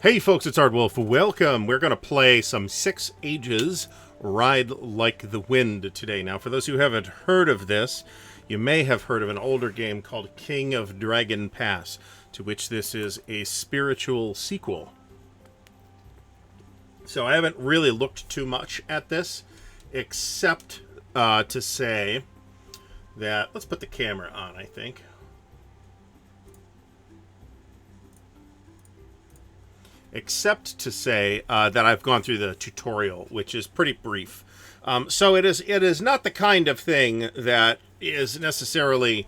Hey folks, it's Ardwulf. Welcome. We're going to play some 6 Ages Ride Like the Wind today. Now, for those who haven't heard of this, you may have heard of an older game called King of Dragon Pass, to which this is a spiritual sequel. So I haven't really looked too much at this, except to say that, let's put the camera on, I think. Except to say that I've gone through the tutorial, which is pretty brief. So it is not the kind of thing that is necessarily,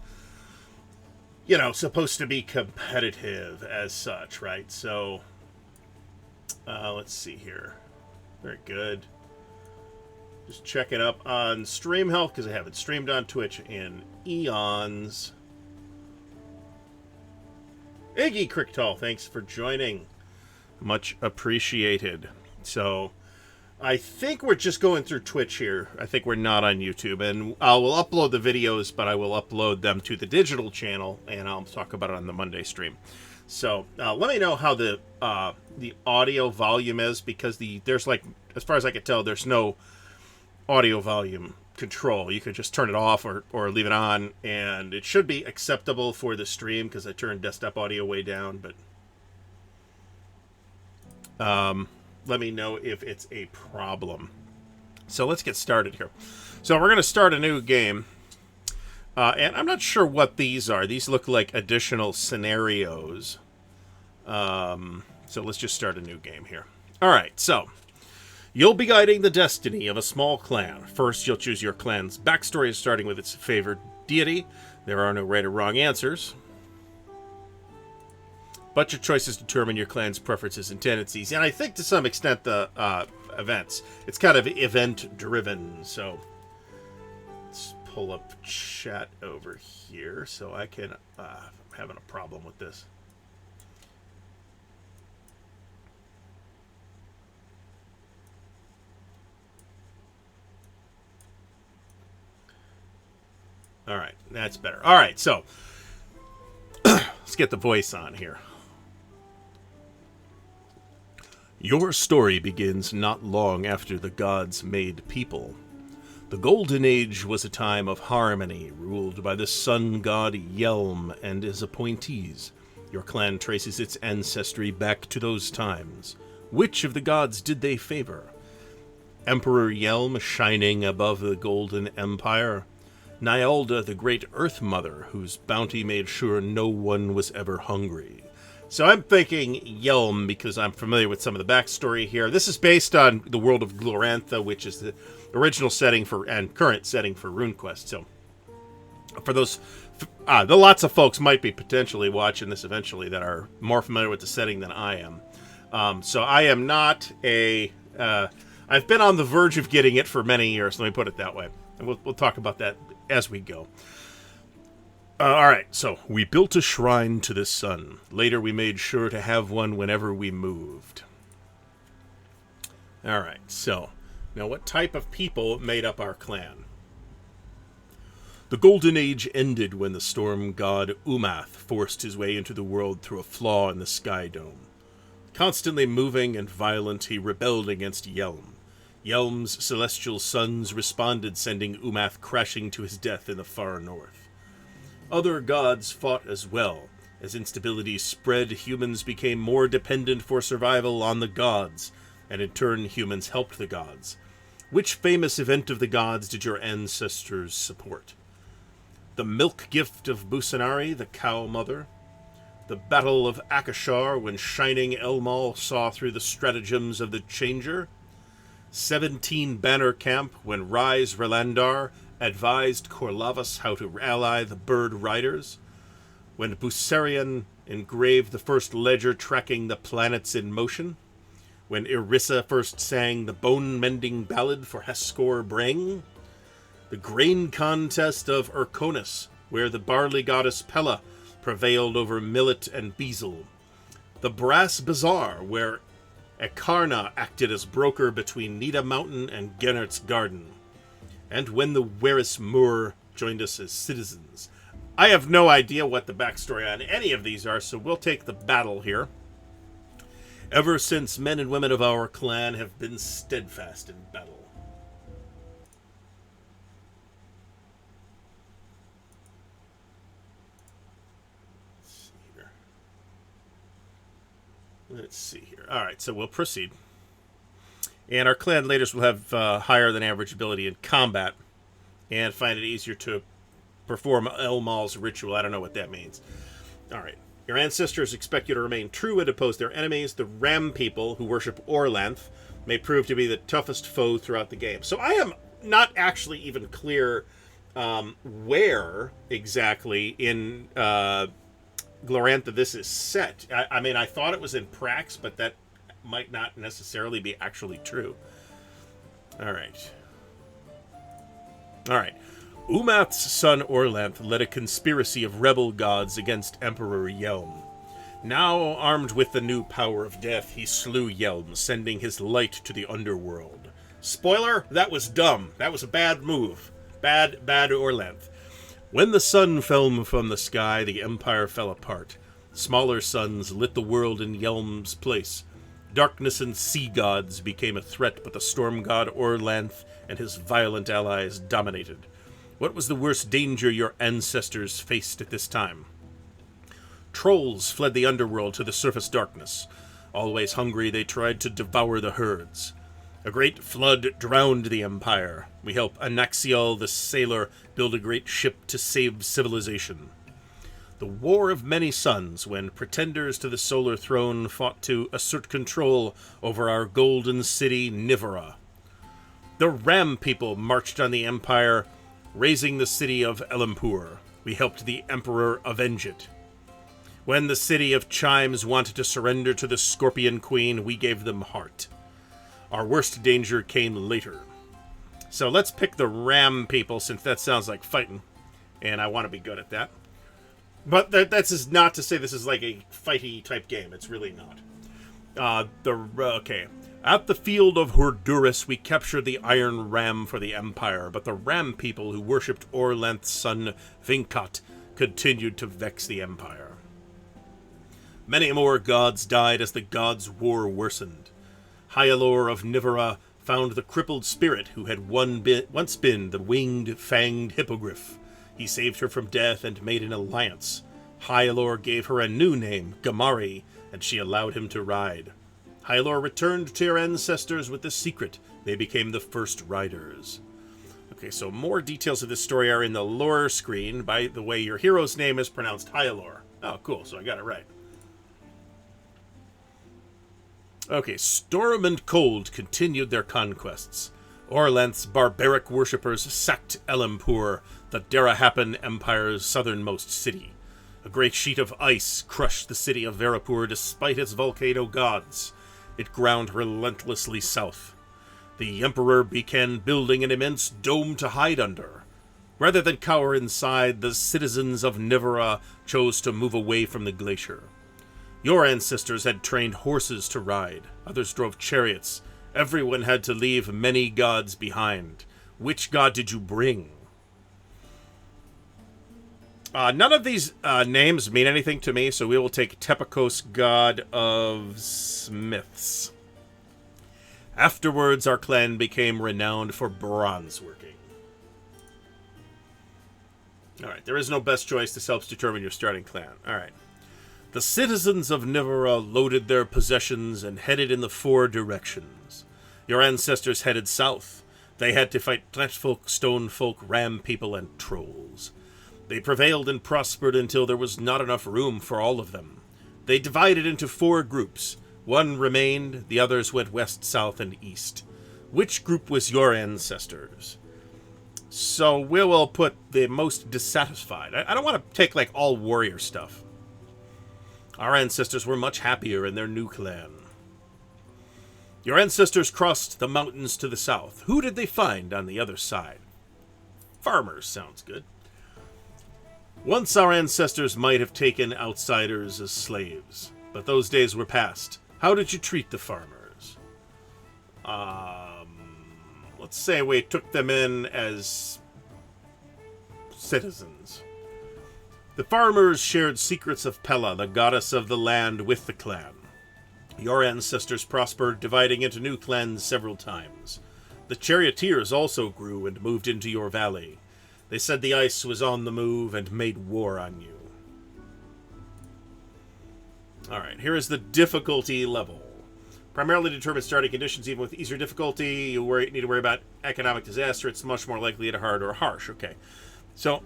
supposed to be competitive as such, right? So let's see here. Very good. Just check it up on Stream Health because I haven't streamed on Twitch in eons. Iggy Cricktal, thanks for joining. Much appreciated. So, I think we're just going through Twitch here. I think we're not on YouTube. And I will upload the videos, but I will upload them to the digital channel, and I'll talk about it on the Monday stream. So, let me know how the audio volume is, because there's like, as far as I can tell, there's no audio volume control. You could just turn it off or leave it on, and it should be acceptable for the stream, because I turned desktop audio way down, but let me know if it's a problem. So let's get started here. So we're going to start a new game. And I'm not sure what these are. These look like additional scenarios. So let's just start a new game here. All right, so you'll be guiding the destiny of a small clan. First, you'll choose your clan's backstory, starting with its favored deity. There are no right or wrong answers, but your choices determine your clan's preferences and tendencies. And I think to some extent the events. It's kind of event-driven. So let's pull up chat over here so I can... I'm having a problem with this. All right, that's better. All right, so let's get the voice on here. Your story begins not long after the gods made people. The Golden Age was a time of harmony, ruled by the sun god Yelm and his appointees. Your clan traces its ancestry back to those times. Which of the gods did they favor? Emperor Yelm, shining above the Golden Empire. Nyalda, the great Earth Mother, whose bounty made sure no one was ever hungry. So I'm thinking Yelm because I'm familiar with some of the backstory here. This is based on the world of Glorantha, which is the original setting for and current setting for RuneQuest. So for those, lots of folks might be potentially watching this eventually that are more familiar with the setting than I am. So I am not a. I've been on the verge of getting it for many years. Let me put it that way. And we'll talk about that as we go. All right, so we built a shrine to the sun. Later, we made sure to have one whenever we moved. All right, so now what type of people made up our clan? The Golden Age ended when the storm god Umath forced his way into the world through a flaw in the sky dome. Constantly moving and violent, he rebelled against Yelm. Yelm's celestial sons responded, sending Umath crashing to his death in the far north. Other gods fought as well. As instability spread, humans became more dependent for survival on the gods, and in turn humans helped the gods. Which famous event of the gods did your ancestors support? The milk gift of Busanari, the cow mother? The battle of Akashar, when shining Elmal saw through the stratagems of the Changer? 17 Banner Camp, when Rise Relandar advised Corlavus how to ally the Bird Riders? When Busarian engraved the first ledger tracking the planets in motion? When Irissa first sang the bone-mending ballad for Heskor Breng? The grain contest of Urkonus, where the barley goddess Pella prevailed over Millet and Bezel? The Brass Bazaar, where Ekarna acted as broker between Nida Mountain and Gennert's Garden? And when the Weris Moor joined us as citizens? I have no idea what the backstory on any of these are, so we'll take the battle here. Ever since, men and women of our clan have been steadfast in battle. Let's see here. All right, so we'll proceed. And our clan leaders will have higher than average ability in combat and find it easier to perform Elmal's ritual. I don't know what that means. All right. Your ancestors expect you to remain true and oppose their enemies. The Ram people, who worship Orlanth, may prove to be the toughest foe throughout the game. So I am not actually even clear where exactly in Glorantha this is set. I mean, I thought it was in Prax, but that might not necessarily be actually true. All right. Umath's son Orlanth led a conspiracy of rebel gods against Emperor Yelm. Now, armed with the new power of death, he slew Yelm, sending his light to the underworld. Spoiler, that was dumb. That was a bad move. Bad Orlanth. When the sun fell from the sky, the empire fell apart. Smaller suns lit the world in Yelm's place. Darkness and sea gods became a threat, but the storm god Orlanth and his violent allies dominated. What was the worst danger your ancestors faced at this time? Trolls fled the underworld to the surface darkness. Always hungry, they tried to devour the herds. A great flood drowned the empire. We helped Anaxiel the sailor build a great ship to save civilization. The War of Many Suns, when pretenders to the solar throne fought to assert control over our golden city, Nivera. The Ram people marched on the empire, razing the city of Elampur. We helped the emperor avenge it. When the city of Chimes wanted to surrender to the Scorpion Queen, we gave them heart. Our worst danger came later. So let's pick the Ram people, since that sounds like fighting, and I want to be good at that. But that's not to say this is like a fighty type game. It's really not. Okay. At the field of Horduris, we captured the Iron Ram for the Empire, but the Ram people who worshipped Orlanth's son Vinkat continued to vex the Empire. Many more gods died as the gods' war worsened. Hyalor of Nivera found the crippled spirit who had once been the winged, fanged hippogriff. He saved her from death and made an alliance. Hyalor gave her a new name, Gamari, and she allowed him to ride. Hyalor returned to your ancestors with the secret. They became the first riders. Okay, so more details of this story are in the lore screen. By the way, your hero's name is pronounced Hyalor. Oh, cool, so I got it right. Okay, Storm and Cold continued their conquests. Orlanth's barbaric worshippers sacked Elampur, the Darahapan Empire's southernmost city. A great sheet of ice crushed the city of Verapur despite its volcano gods. It ground relentlessly south. The Emperor began building an immense dome to hide under. Rather than cower inside, the citizens of Nivera chose to move away from the glacier. Your ancestors had trained horses to ride. Others drove chariots. Everyone had to leave many gods behind. Which god did you bring? None of these names mean anything to me, so we will take Tepikos, god of smiths. Afterwards, our clan became renowned for bronze working. Alright, there is no best choice. This helps determine your starting clan. Alright. The citizens of Nivera loaded their possessions and headed in the 4 directions. Your ancestors headed south. They had to fight plantfolk, stonefolk, ram people, and trolls. They prevailed and prospered until there was not enough room for all of them. They divided into 4 groups. One remained, the others went west, south, and east. Which group was your ancestors? So we will put the most dissatisfied. I don't want to take, like, all warrior stuff. Our ancestors were much happier in their new clan. Your ancestors crossed the mountains to the south. Who did they find on the other side? Farmers sounds good. Once our ancestors might have taken outsiders as slaves, but those days were past. How did you treat the farmers? Let's say we took them in as citizens. The farmers shared secrets of Pella, the goddess of the land, with the clan. Your ancestors prospered, dividing into new clans several times. The charioteers also grew and moved into your valley. They said the ice was on the move and made war on you. Alright, here is the difficulty level. Primarily determine starting conditions. Even with easier difficulty, you need to worry about economic disaster. It's much more likely to hard or harsh. Okay. So,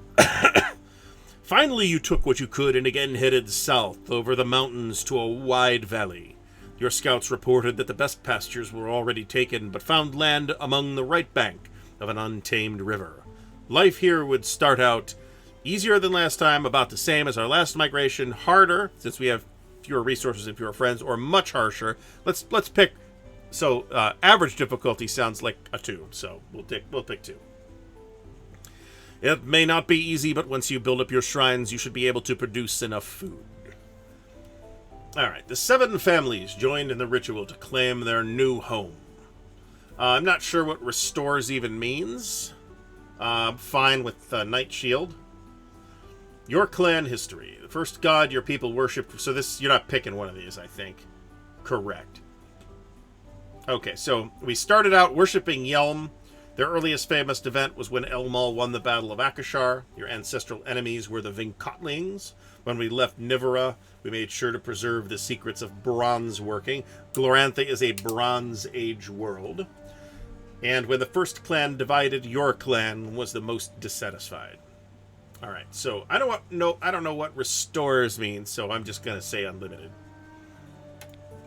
finally you took what you could and again headed south over the mountains to a wide valley. Your scouts reported that the best pastures were already taken, but found land among the right bank of an untamed river. Life here would start out easier than last time, about the same as our last migration, harder, since we have fewer resources and fewer friends, or much harsher. Let's pick. So average difficulty sounds like a 2, so we'll pick 2. It may not be easy, but once you build up your shrines, you should be able to produce enough food. Alright, the 7 families joined in the ritual to claim their new home. I'm not sure what restores even means. Fine with Knight Shield. Your clan history. The first god your people worshipped. So this, you're not picking one of these, I think. Correct. Okay, so we started out worshipping Yelm. Their earliest famous event was when Elmal won the Battle of Akashar. Your ancestral enemies were the Vincotlings. When we left Nivera, we made sure to preserve the secrets of bronze working. Glorantha is a Bronze Age world. And when the first clan divided, your clan was the most dissatisfied. Alright, so I don't know what restores means, so I'm just going to say unlimited.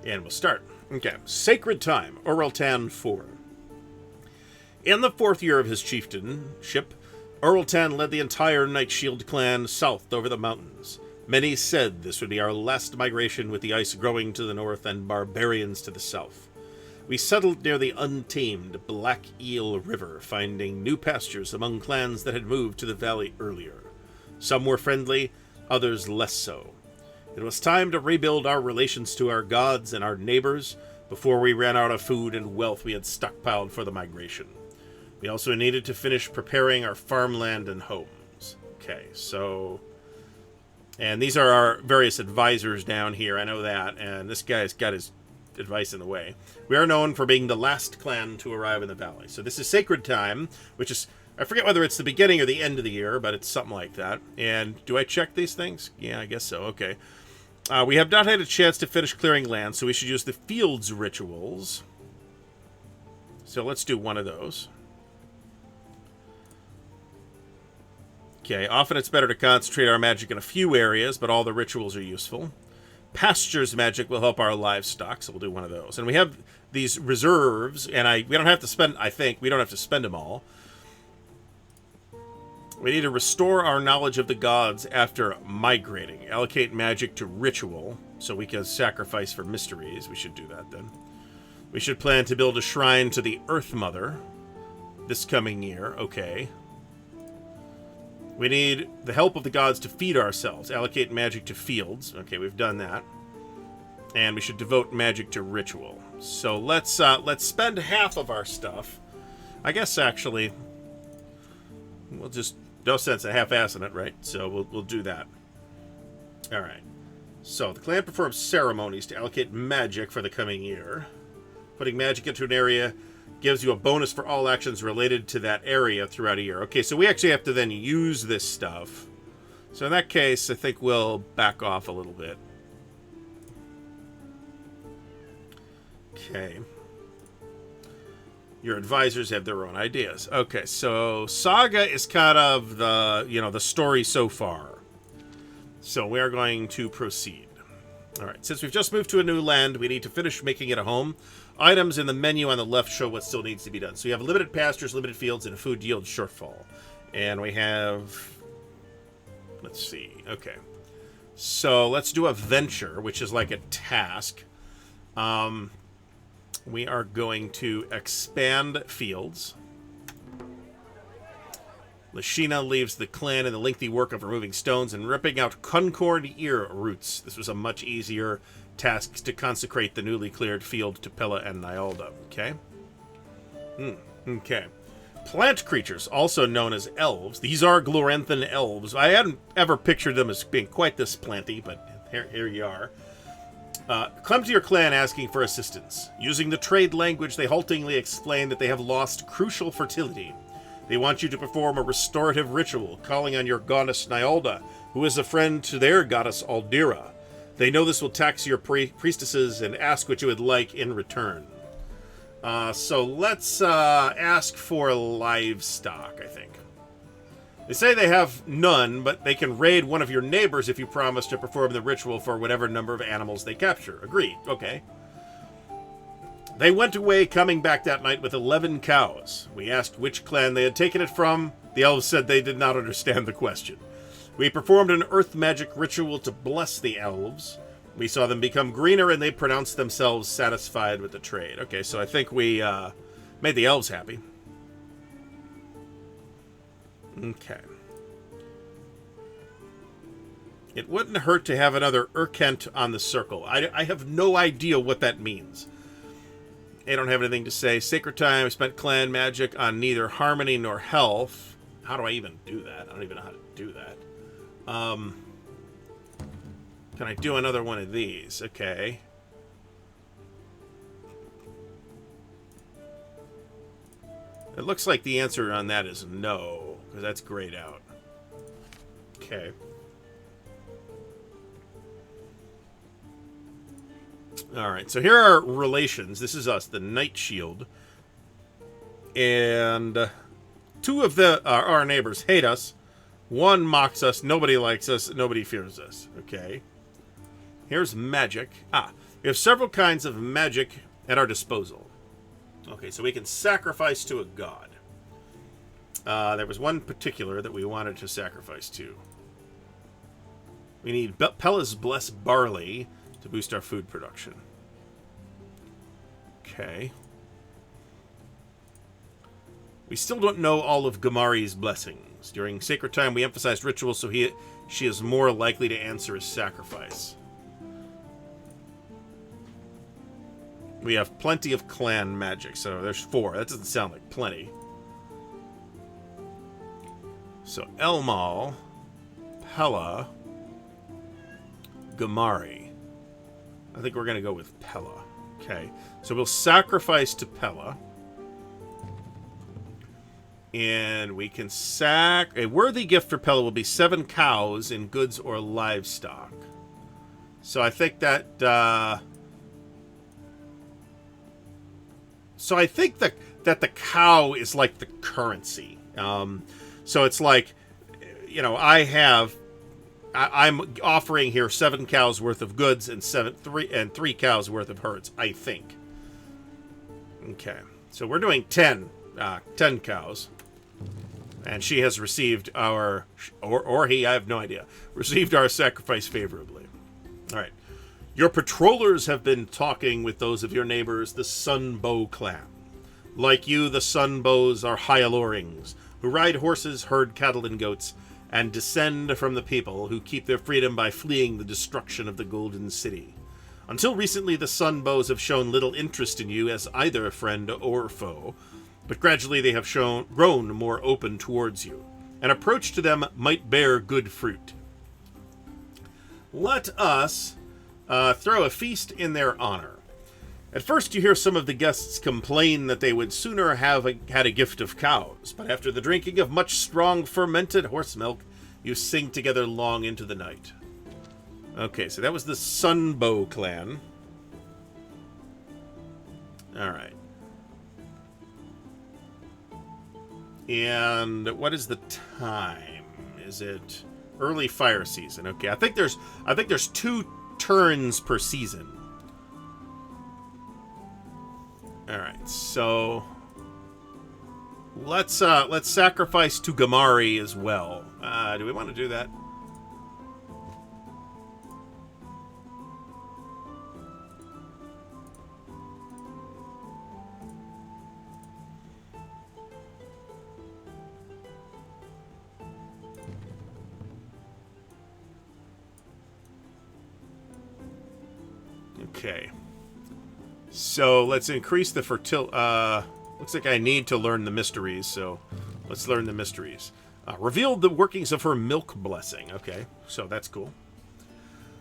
And we'll start. Okay, Sacred Time, Uraltan 4. In the 4th year of his chieftainship, Uraltan led the entire Night Shield clan south over the mountains. Many said this would be our last migration, with the ice growing to the north and barbarians to the south. We settled near the untamed Black Eel River, finding new pastures among clans that had moved to the valley earlier. Some were friendly, others less so. It was time to rebuild our relations to our gods and our neighbors before we ran out of food and wealth we had stockpiled for the migration. We also needed to finish preparing our farmland and homes. Okay, so... And these are our various advisors down here, I know that, and this guy's got his advice in the way. We are known for being the last clan to arrive in the valley. So this is Sacred Time, which is... I forget whether it's the beginning or the end of the year, but it's something like that. And do I check these things? Yeah, I guess so. Okay. We have not had a chance to finish clearing land, so we should use the Fields rituals. So let's do one of those. Okay, often it's better to concentrate our magic in a few areas, but all the rituals are useful. Pastures magic will help our livestock, so we'll do one of those. And we have these reserves, and we don't have to spend, I think, we don't have to spend them all. We need to restore our knowledge of the gods after migrating. Allocate magic to ritual, so we can sacrifice for mysteries. We should do that then. We should plan to build a shrine to the Earth Mother this coming year. Okay. We need the help of the gods to feed ourselves. Allocate magic to fields. Okay, we've done that. And we should devote magic to ritual. So let's spend half of our stuff. I guess actually, we'll just... No sense of half-assing it, right? So we'll do that. Alright. So, the clan performs ceremonies to allocate magic for the coming year. Putting magic into an area gives you a bonus for all actions related to that area throughout a year. Okay, so we actually have to then use this stuff. So in that case, I think we'll back off a little bit. Okay. Your advisors have their own ideas. Okay, so Saga is kind of the, the story so far. So we are going to proceed. All right, since we've just moved to a new land, we need to finish making it a home. Items in the menu on the left show what still needs to be done. So you have limited pastures, limited fields, and a food yield shortfall. And we have... Let's see. Okay. So let's do a venture, which is like a task. We are going to expand fields. Lashina leaves the clan in the lengthy work of removing stones and ripping out concord ear roots. This was a much easier task to consecrate the newly cleared field to Pella and Nyalda. Okay? Okay. Plant creatures, also known as elves. These are Gloranthan elves. I hadn't ever pictured them as being quite this planty, but here you are. Come to your clan asking for assistance. Using the trade language, they haltingly explain that they have lost crucial fertility. They want you to perform a restorative ritual, calling on your goddess Nyalda, who is a friend to their goddess Aldira. They know this will tax your priestesses and ask what you would like in return. So let's ask for livestock, I think. They say they have none, but they can raid one of your neighbors if you promise to perform the ritual for whatever number of animals they capture. Agreed. Okay. They went away, coming back that night with 11 cows. We asked which clan they had taken it from. The elves said they did not understand the question. We performed an earth magic ritual to bless the elves. We saw them become greener, and they pronounced themselves satisfied with the trade. Okay, so I think we made the elves happy. Okay. It wouldn't hurt to have another Urkent on the circle. I have no idea what that means. They don't have anything to say. Sacred time, spent clan magic on neither harmony nor health. How do I even do that? I don't even know how to do that. Can I do another one of these? Okay. It looks like the answer on that is no, because that's grayed out. Okay. Alright, so here are relations. This is us, the Night Shield. And two of our neighbors hate us. One mocks us, nobody likes us, nobody fears us. Okay. Here's magic. We have several kinds of magic at our disposal. Okay, so we can sacrifice to a god. There was one particular that we wanted to sacrifice to. We need Pella's Bless Barley to boost our food production. Okay. We still don't know all of Gamari's blessings. During sacred time, we emphasized rituals so she is more likely to answer his sacrifice. We have plenty of clan magic, so there's 4. That doesn't sound like plenty. So Elmal, Pella, Gamari. I think we're going to go with Pella. Okay, so we'll sacrifice to Pella. And we can a worthy gift for Pella will be 7 cows in goods or livestock. So I think that that the cow is like the currency. So it's like, you know, I'm offering here 7 cows worth of goods and 3 cows worth of herds, I think. Okay, so we're doing 10 cows. And she has received our, or he, I have no idea, received our sacrifice favorably. All right. Your patrollers have been talking with those of your neighbors, the Sunbow clan. Like you, the Sunbows are Hyalorings, who ride horses, herd cattle and goats, and descend from the people who keep their freedom by fleeing the destruction of the Golden City. Until recently, the Sunbows have shown little interest in you as either a friend or foe, but gradually they have grown more open towards you. An approach to them might bear good fruit. Let us throw a feast in their honor. At first you hear some of the guests complain that they would sooner have had a gift of cows, but after the drinking of much strong fermented horse milk, you sing together long into the night. Okay, so that was the Sunbow clan. Alright. And what is the time? Is it early fire season? Okay, I think there's 2 turns per season. All right, so let's sacrifice to Gamari as well. Do we want to do that? Okay. So let's increase the fertility. Looks like I need to learn the mysteries, so let's learn the mysteries. Revealed the workings of her milk blessing. Okay, so that's cool.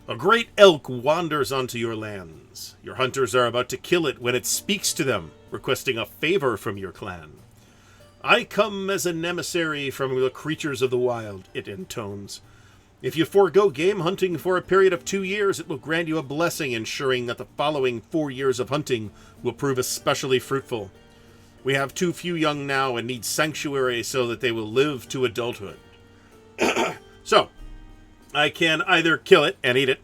A great elk wanders onto your lands. Your hunters are about to kill it when it speaks to them, requesting a favor from your clan. I come as an emissary from the creatures of the wild, it intones. If you forego game hunting for a period of 2 years, it will grant you a blessing, ensuring that the following 4 years of hunting will prove especially fruitful. We have too few young now and need sanctuary so that they will live to adulthood. So, I can either kill it and eat it,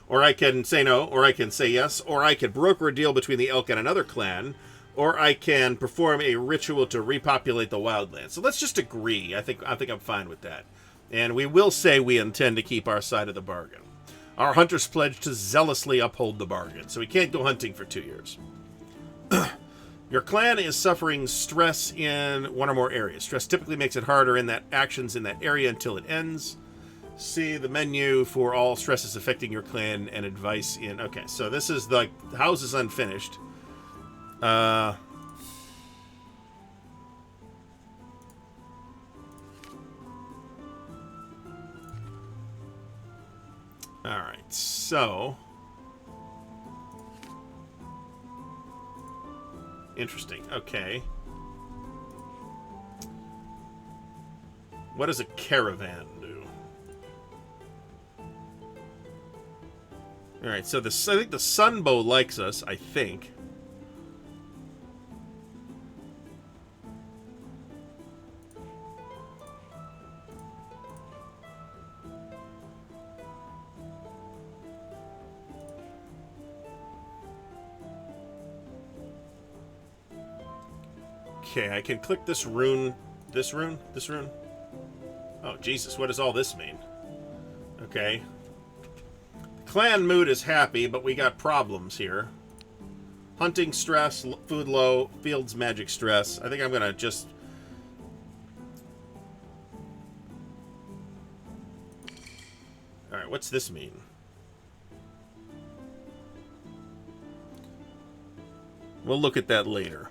or I can say no, or I can say yes, or I can broker a deal between the elk and another clan, or I can perform a ritual to repopulate the wildlands. So let's just agree. I think I'm fine with that. And we will say we intend to keep our side of the bargain. Our hunters pledge to zealously uphold the bargain, so we can't go hunting for 2 years. Your clan is suffering stress in one or more areas. Stress typically makes it harder in that actions in that area until it ends. See the menu for all stresses affecting your clan and advice in... Okay, so this is the house is unfinished. Alright, so... Interesting. Okay. What does a caravan do? Alright, so I think the Sunbow likes us, I think. Okay, I can click this rune. This rune? This rune? Oh, Jesus, what does all this mean? Okay. Clan mood is happy, but we got problems here. Hunting stress, food low, fields magic stress. I think I'm gonna just... Alright, what's this mean? We'll look at that later.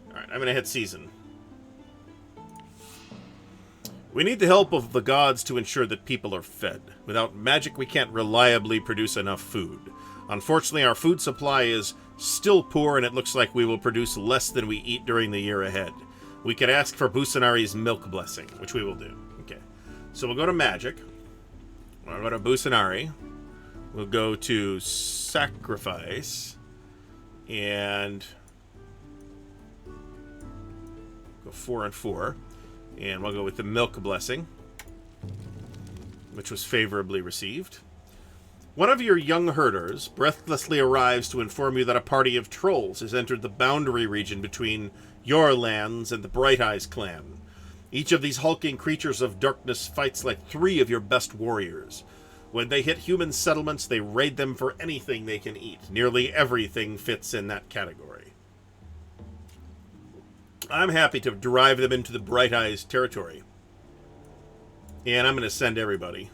Alright, I'm gonna hit season. We need the help of the gods to ensure that people are fed. Without magic, we can't reliably produce enough food. Unfortunately, our food supply is still poor, and it looks like we will produce less than we eat during the year ahead. We could ask for Busanari's milk blessing, which we will do. Okay, so we'll go to magic. We'll go to Busanari. We'll go to sacrifice. And... go 4 and 4. And we'll go with the milk blessing, which was favorably received. One of your young herders breathlessly arrives to inform you that a party of trolls has entered the boundary region between your lands and the Bright Eyes clan. Each of these hulking creatures of darkness fights like 3 of your best warriors. When they hit human settlements, they raid them for anything they can eat. Nearly everything fits in that category. I'm happy to drive them into the Bright Eyes territory. And I'm going to send everybody.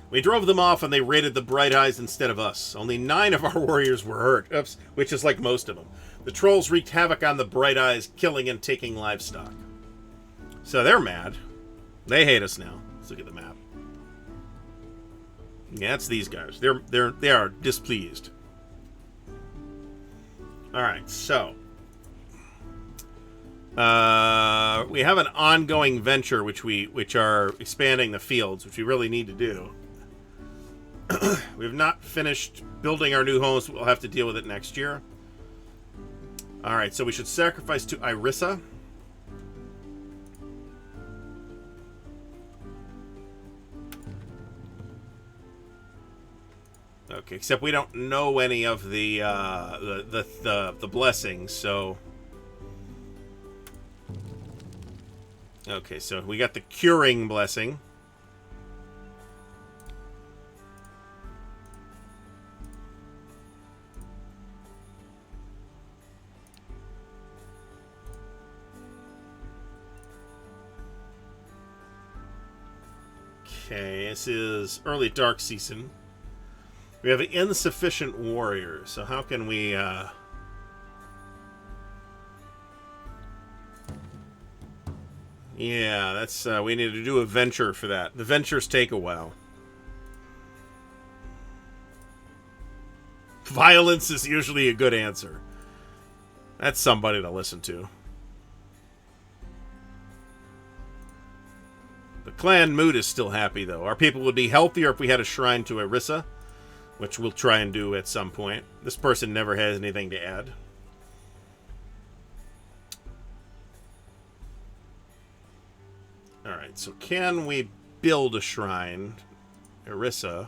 We drove them off and they raided the Bright Eyes instead of us. Only 9 of our warriors were hurt. Oops, which is like most of them. The trolls wreaked havoc on the Bright Eyes, killing and taking livestock. So they're mad. They hate us now. Let's look at the map. Yeah, it's these guys. They are displeased. Alright, so... we have an ongoing venture which are expanding the fields, which we really need to do. We have not finished building our new homes. We'll have to deal with it next year. Alright, so we should sacrifice to Irissa. Okay, except we don't know any of the blessings, so... Okay, so we got the curing blessing. Okay, this is early dark season. We have insufficient warriors, so how can we... Yeah, that's we need to do a venture for that. The ventures take a while. Violence is usually a good answer. That's somebody to listen to. The clan mood is still happy, though. Our people would be healthier if we had a shrine to Orisa, which we'll try and do at some point. This person never has anything to add. Alright, so can we build a shrine? Orisa.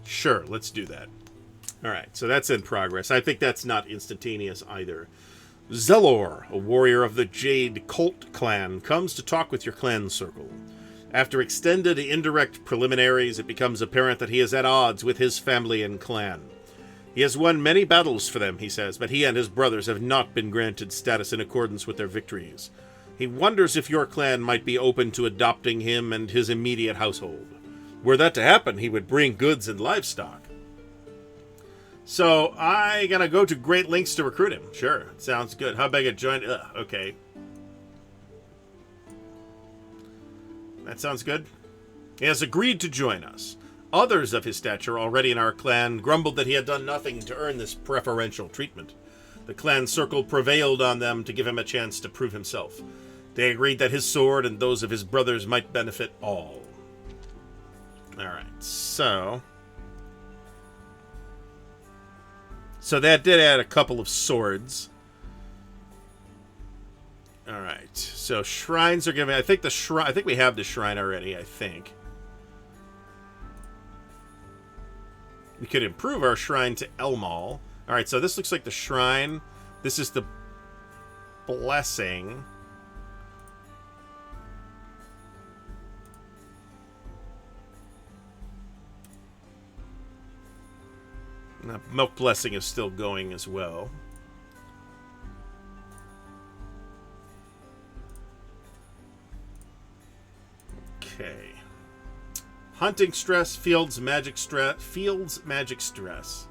Sure, let's do that. Alright, so that's in progress. I think that's not instantaneous either. Zelor, a warrior of the Jade Cult clan, comes to talk with your clan circle. After extended indirect preliminaries, it becomes apparent that he is at odds with his family and clan. He has won many battles for them, he says, but he and his brothers have not been granted status in accordance with their victories. He wonders if your clan might be open to adopting him and his immediate household. Were that to happen, he would bring goods and livestock. So, I gonna go to great lengths to recruit him. Sure, sounds good. How big a joint? Okay. That sounds good. He has agreed to join us. Others of his stature already in our clan grumbled that he had done nothing to earn this preferential treatment. The clan circle prevailed on them to give him a chance to prove himself. They agreed that his sword and those of his brothers might benefit all. Alright, so that did add a couple of swords. Alright, so shrines are giving... I think we have the shrine already, I think. We could improve our shrine to Elmal. Alright, so this looks like the shrine. This is the blessing. The milk blessing is still going as well. Okay. Hunting stress, fields magic stress.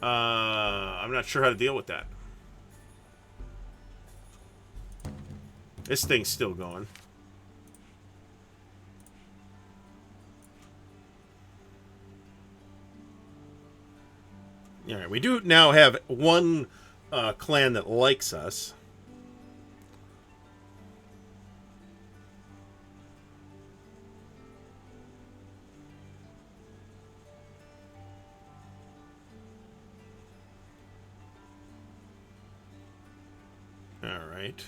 I'm not sure how to deal with that. This thing's still going. Alright, we do now have one clan that likes us. Alright.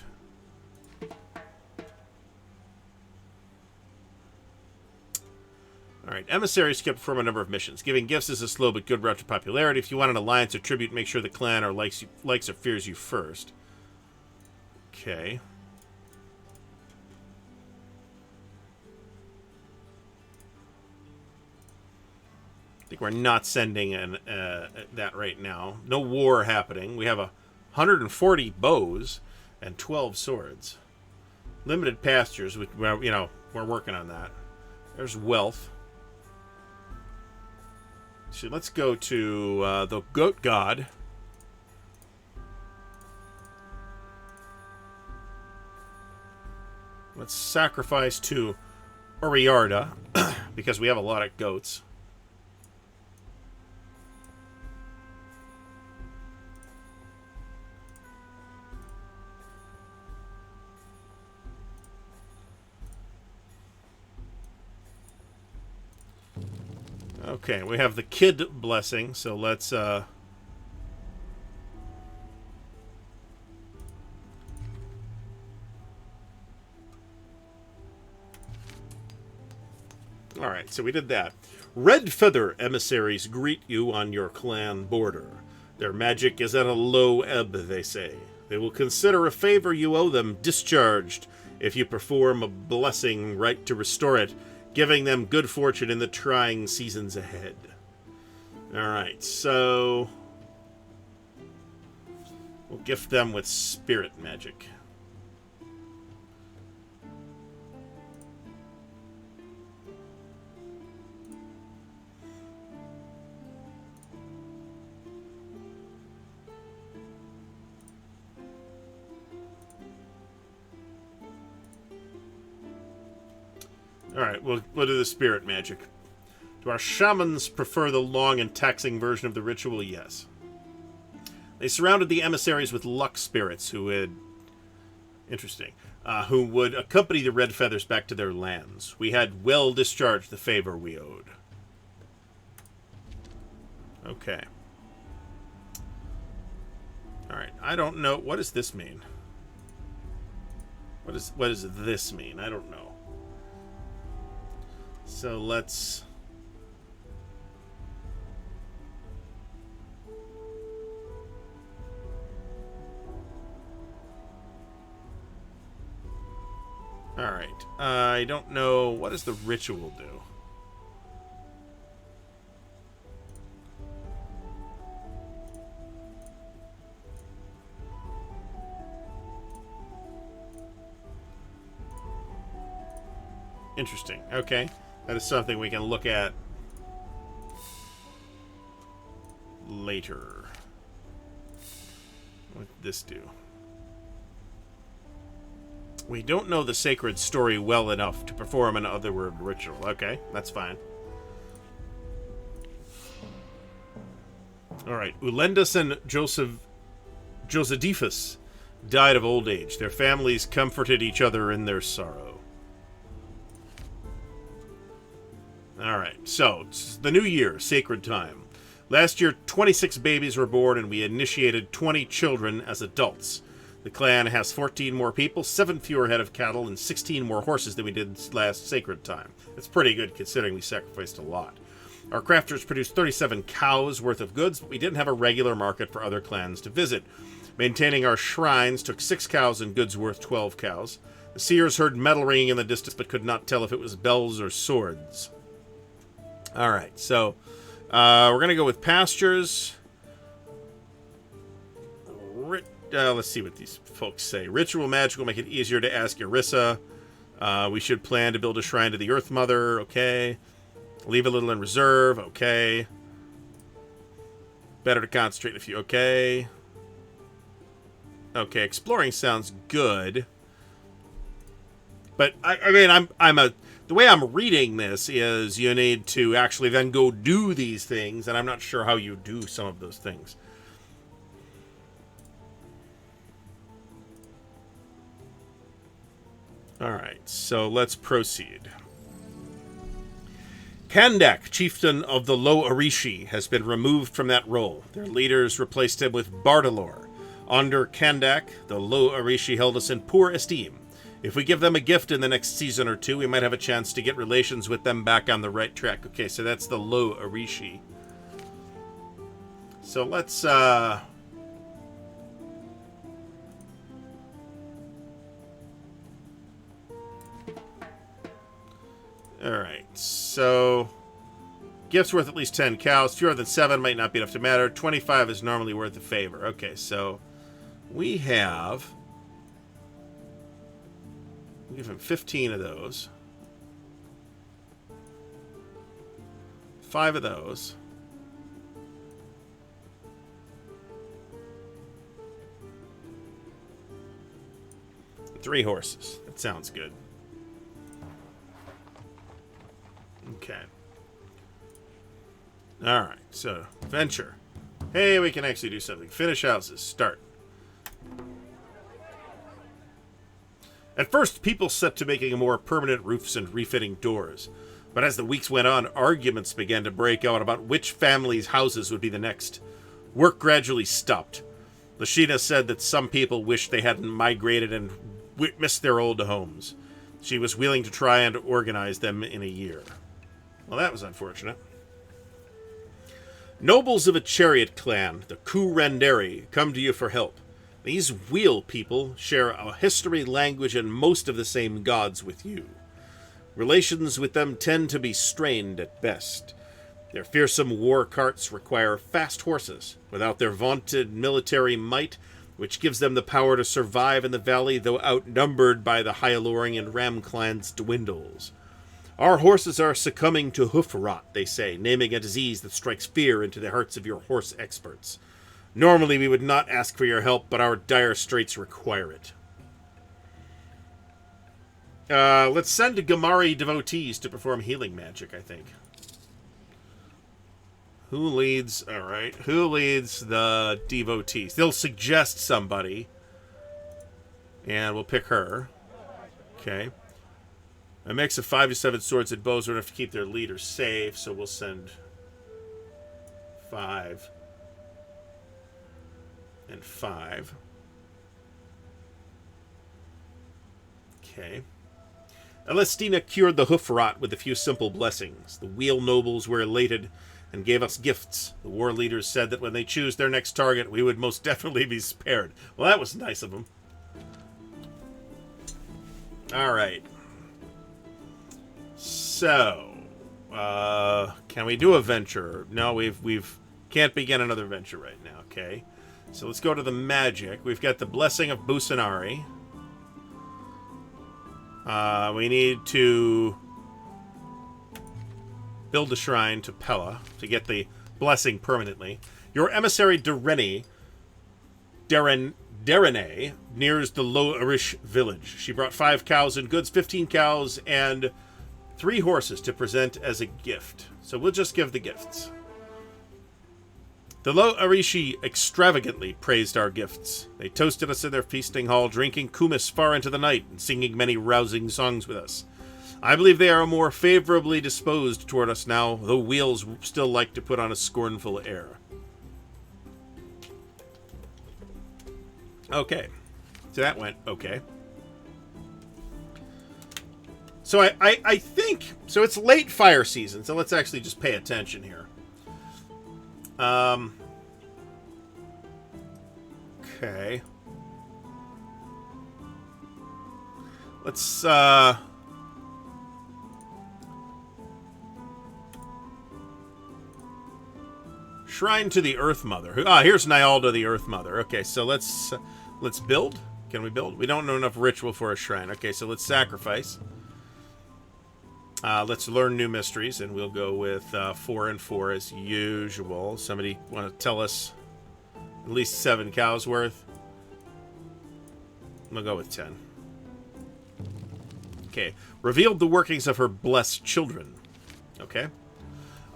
Alright, emissaries can perform a number of missions. Giving gifts is a slow but good route to popularity. If you want an alliance or tribute, make sure the clan or likes or fears you first. Okay. I think we're not sending that right now. No war happening. We have 140 bows and 12 swords. Limited pastures, which, you know, we're working on that. There's wealth. So let's go to the goat god. Let's sacrifice to Oriarda because we have a lot of goats. Okay, we have the kid blessing, so let's Alright, so we did that. Red Feather emissaries greet you on your clan border. Their magic is at a low ebb, they say. They will consider a favor you owe them discharged if you perform a blessing rite to restore it, giving them good fortune in the trying seasons ahead. Alright, so we'll gift them with spirit magic. Alright, we'll do the spirit magic. Do our shamans prefer the long and taxing version of the ritual? Yes. They surrounded the emissaries with luck spirits who would... Interesting. Who would accompany the red feathers back to their lands. We had well discharged the favor we owed. Okay. Alright, I don't know. What does this mean? What does this mean? I don't know. So let's... Alright. I don't know. What does the ritual do? Interesting. Okay. That is something we can look at later. What did this do? We don't know the sacred story well enough to perform an otherworld ritual. Okay, that's fine. Alright, Ulendus and Josephus died of old age. Their families comforted each other in their sorrow. Alright, so, it's the new year, sacred time. Last year, 26 babies were born, and we initiated 20 children as adults. The clan has 14 more people, 7 fewer head of cattle, and 16 more horses than we did last sacred time. That's pretty good considering we sacrificed a lot. Our crafters produced 37 cows worth of goods, but we didn't have a regular market for other clans to visit. Maintaining our shrines took 6 cows and goods worth 12 cows. The seers heard metal ringing in the distance, but could not tell if it was bells or swords. Alright, so we're going to go with pastures. Let's see what these folks say. Ritual magic will make it easier to ask Yarissa. We should plan to build a shrine to the Earth Mother. Okay. Leave a little in reserve. Okay. Better to concentrate a few. Okay. Okay, exploring sounds good. But, I mean, the way I'm reading this is you need to actually then go do these things, and I'm not sure how you do some of those things. Alright, so let's proceed. Kandak, chieftain of the Lo Arishi, has been removed from that role. Their leaders replaced him with Bardalor. Under Kandak, the Lo Arishi held us in poor esteem. If we give them a gift in the next season or two, we might have a chance to get relations with them back on the right track. Okay, so that's the Lo Arishi. So let's, Alright, so... Gifts worth at least 10 cows. Fewer than 7 might not be enough to matter. 25 is normally worth a favor. Okay, so... We have... We'll give him 15 of those. 5 of those. 3 horses. That sounds good. Okay. Alright, so, venture. Hey, we can actually do something. Finish houses. Start. At first, people set to making more permanent roofs and refitting doors. But as the weeks went on, arguments began to break out about which family's houses would be the next. Work gradually stopped. Lashina said that some people wished they hadn't migrated and missed their old homes. She was willing to try and organize them in a year. Well, that was unfortunate. Nobles of a chariot clan, the Kurenderi, come to you for help. These wheel people share a history, language, and most of the same gods with you. Relations with them tend to be strained at best. Their fearsome war carts require fast horses. Without their vaunted military might, which gives them the power to survive in the valley, though outnumbered by the Hyalloring and Ram clans, dwindles. Our horses are succumbing to hoof rot, they say, naming a disease that strikes fear into the hearts of your horse experts. Normally we would not ask for your help, but our dire straits require it. Let's send Gamari devotees to perform healing magic, I think. Who leads? All right. Who leads the devotees? They'll suggest somebody. And we'll pick her. Okay. A mix of 5 to 7 swords and bows are enough to keep their leader safe, so we'll send 5 and 5. Okay. Alestina cured the hoof rot with a few simple blessings. The wheel nobles were elated and gave us gifts. The war leaders said that when they choose their next target, we would most definitely be spared. Well, that was nice of them. All right. So, can we do a venture? No, we've can't begin another venture right now. Okay. So let's go to the magic. We've got the Blessing of Busanari. We need to build a shrine to Pella to get the blessing permanently. Your emissary Derene nears the Low-Arish village. She brought 5 cows and goods, 15 cows, and 3 horses to present as a gift. So we'll just give the gifts. The Low-Arishi extravagantly praised our gifts. They toasted us in their feasting hall, drinking kumis far into the night and singing many rousing songs with us. I believe they are more favorably disposed toward us now, though wheels still like to put on a scornful air. Okay. So that went okay. So I think... So it's late fire season, so let's actually just pay attention here. Okay. Let's, Shrine to the Earth Mother. Here's Nyalda the Earth Mother. Okay, so let's build. Can we build? We don't know enough ritual for a shrine. Okay, so let's sacrifice. Let's learn new mysteries, and we'll go with 4 and 4 as usual. Somebody want to tell us at least 7 cows worth? We'll go with 10. Okay. Revealed the workings of her blessed children. Okay.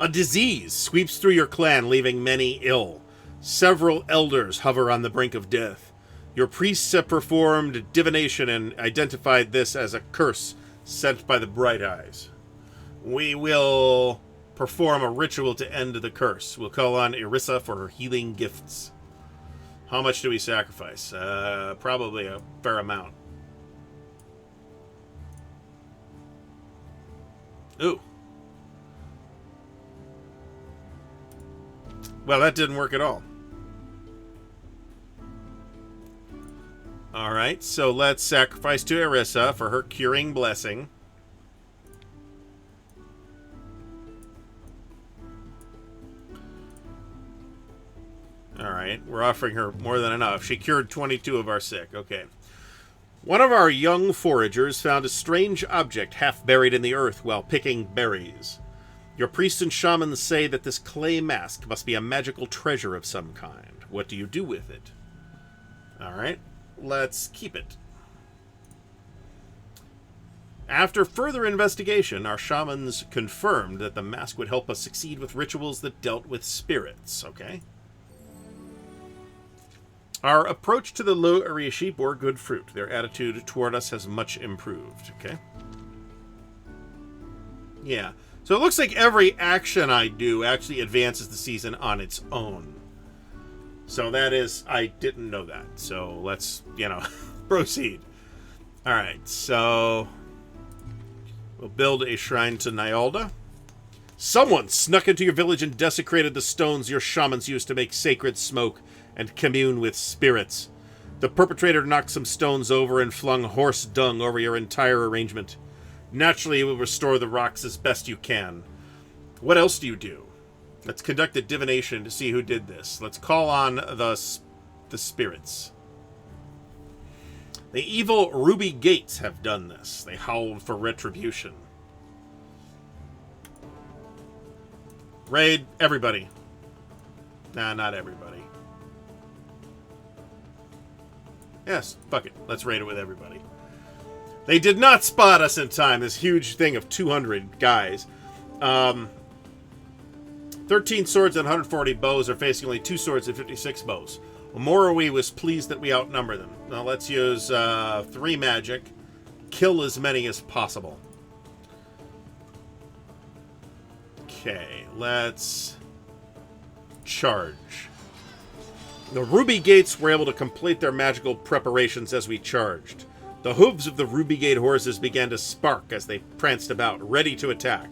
A disease sweeps through your clan, leaving many ill. Several elders hover on the brink of death. Your priests have performed divination and identified this as a curse sent by the Bright Eyes. We will perform a ritual to end the curse. We'll call on Irissa for her healing gifts. How much do we sacrifice? Probably a fair amount. Ooh. Well, that didn't work at all. Alright, so let's sacrifice to Irissa for her curing blessing. Alright, we're offering her more than enough. She cured 22 of our sick. Okay. One of our young foragers found a strange object half buried in the earth while picking berries. Your priests and shamans say that this clay mask must be a magical treasure of some kind. What do you do with it? Alright, let's keep it. After further investigation, our shamans confirmed that the mask would help us succeed with rituals that dealt with spirits. Okay. Our approach to the Low-Arishi bore good fruit. Their attitude toward us has much improved. Okay. Yeah. So it looks like every action I do actually advances the season on its own. So that is... I didn't know that. So let's, proceed. Alright, so... We'll build a shrine to Nyalda. Someone snuck into your village and desecrated the stones your shamans used to make sacred smoke and commune with spirits. The perpetrator knocked some stones over and flung horse dung over your entire arrangement. Naturally, you will restore the rocks as best you can. What else do you do? Let's conduct a divination to see who did this. Let's call on the spirits. The evil Ruby Gates have done this. They howled for retribution. Raid everybody. Nah, not everybody. Yes, fuck it. Let's raid it with everybody. They did not spot us in time, this huge thing of 200 guys. 13 swords and 140 bows are facing only 2 swords and 56 bows. Morrowind was pleased that we outnumber them. Now let's use 3 magic. Kill as many as possible. Okay, let's charge. The Ruby Gates were able to complete their magical preparations as we charged. The hooves of the Ruby Gate horses began to spark as they pranced about, ready to attack.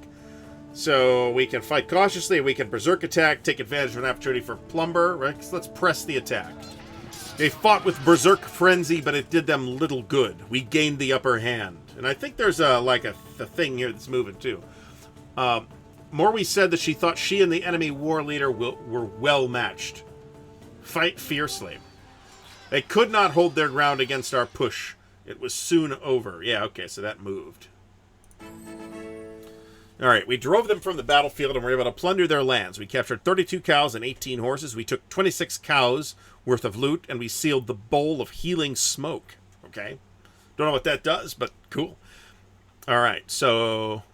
So we can fight cautiously, we can berserk attack, take advantage of an opportunity for plumber. Right? So let's press the attack. They fought with berserk frenzy, but it did them little good. We gained the upper hand. And I think there's a thing here that's moving too. Morwe said that she thought she and the enemy war leader were well matched. Fight fiercely. They could not hold their ground against our push. It was soon over. Yeah, okay, so that moved. Alright, we drove them from the battlefield and were able to plunder their lands. We captured 32 cows and 18 horses. We took 26 cows worth of loot, and we sealed the bowl of healing smoke. Okay? Don't know what that does, but cool. Alright, so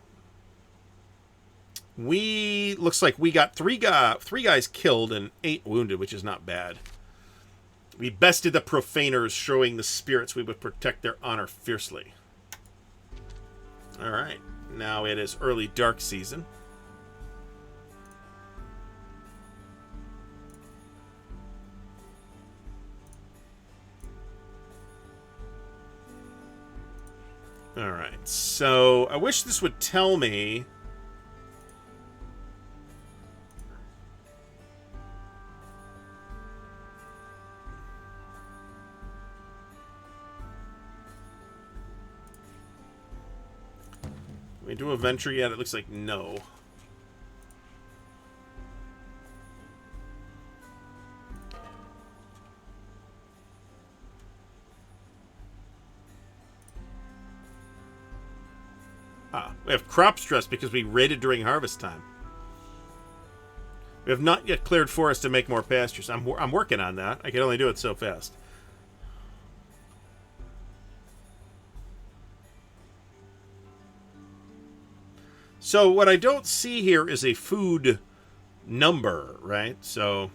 looks like we got three guys killed and 8 wounded, which is not bad. We bested the profaners, showing the spirits we would protect their honor fiercely. Alright, now it is early dark season. Alright, so I wish this would tell me do a venture yet? It looks like no. We have crop stress because we raided during harvest time. We have not yet cleared forest to make more pastures. I'm working on that. I can only do it so fast. So what I don't see here is a food number, right? So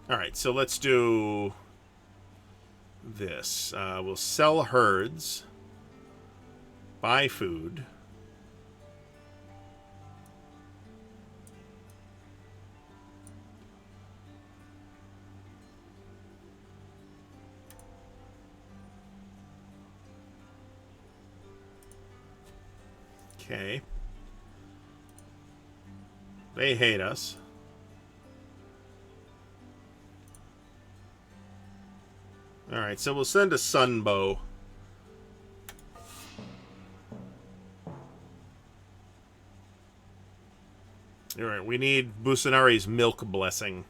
all right, so let's do this. We'll sell herds, buy food. Okay. They hate us. Alright, so we'll send a sunbow. Alright, we need Busanari's milk blessing.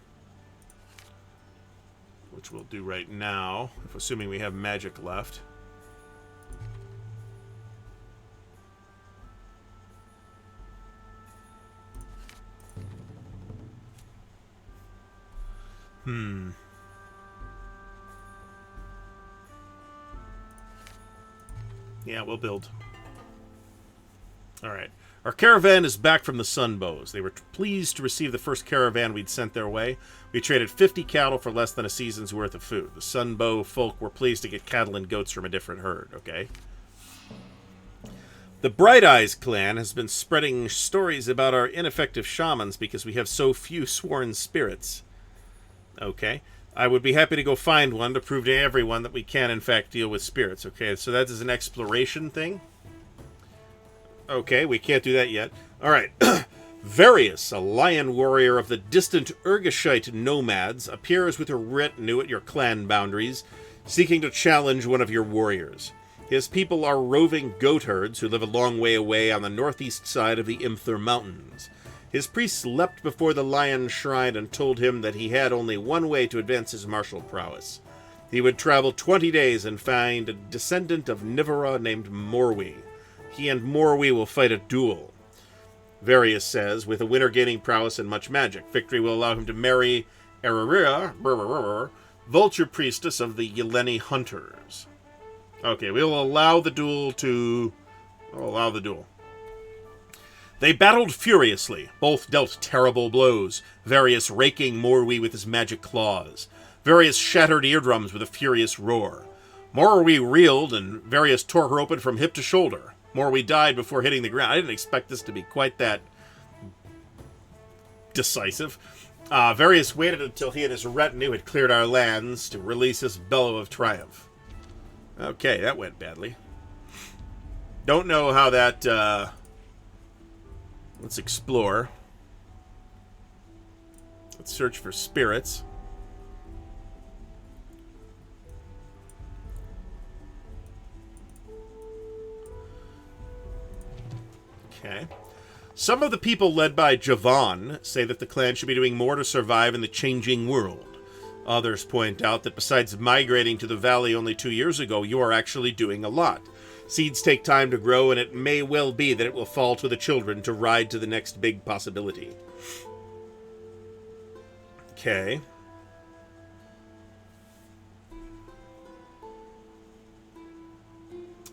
Which we'll do right now, if assuming we have magic left. Yeah, we'll build. Alright. Our caravan is back from the Sunbows. They were pleased to receive the first caravan we'd sent their way. We traded 50 cattle for less than a season's worth of food. The Sunbow folk were pleased to get cattle and goats from a different herd, okay? The Bright Eyes clan has been spreading stories about our ineffective shamans because we have so few sworn spirits. Okay. I would be happy to go find one to prove to everyone that we can, in fact, deal with spirits. Okay, so that is an exploration thing. Okay, we can't do that yet. All right. Various, a lion warrior of the distant Urgashite nomads, appears with a retinue at your clan boundaries, seeking to challenge one of your warriors. His people are roving goat herds who live a long way away on the northeast side of the Imthur Mountains. His priests leapt before the lion's shrine and told him that he had only one way to advance his martial prowess. He would travel 20 days and find a descendant of Nivara named Morwe. He and Morwe will fight a duel. Varius says, with a winner gaining prowess and much magic. Victory will allow him to marry Erarira, Vulture Priestess of the Yeleni Hunters. Okay, we'll allow the duel to... We'll allow the duel. They battled furiously. Both dealt terrible blows. Various raking Morwe with his magic claws. Various shattered eardrums with a furious roar. Morwe reeled, and Various tore her open from hip to shoulder. Morwe died before hitting the ground. I didn't expect this to be quite that decisive. Various waited until he and his retinue had cleared our lands to release his bellow of triumph. Okay, that went badly. Don't know how that... Let's explore. Let's search for spirits. Okay. Some of the people led by Javan say that the clan should be doing more to survive in the changing world. Others point out that besides migrating to the valley only 2 years ago, you are actually doing a lot. Seeds take time to grow, and it may well be that it will fall to the children to ride to the next big possibility. Okay.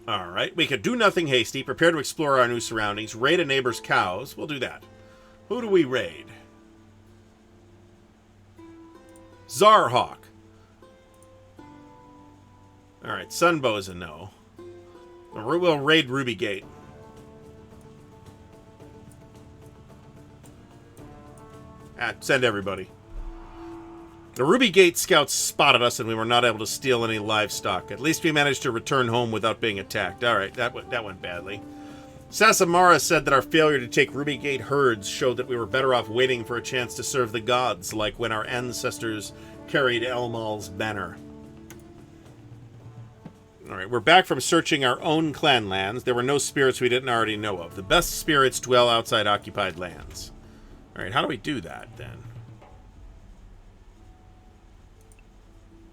Alright, we could do nothing hasty, prepare to explore our new surroundings, raid a neighbor's cows. We'll do that. Who do we raid? Zarhawk. Alright, Sunbow is a no. We'll raid Ruby Gate. Send everybody. The Ruby Gate scouts spotted us and we were not able to steal any livestock. At least we managed to return home without being attacked. Alright, that went badly. Sasamara said that our failure to take Ruby Gate herds showed that we were better off waiting for a chance to serve the gods, like when our ancestors carried Elmal's banner. Alright, we're back from searching our own clan lands. There were no spirits we didn't already know of. The best spirits dwell outside occupied lands. Alright, how do we do that, then?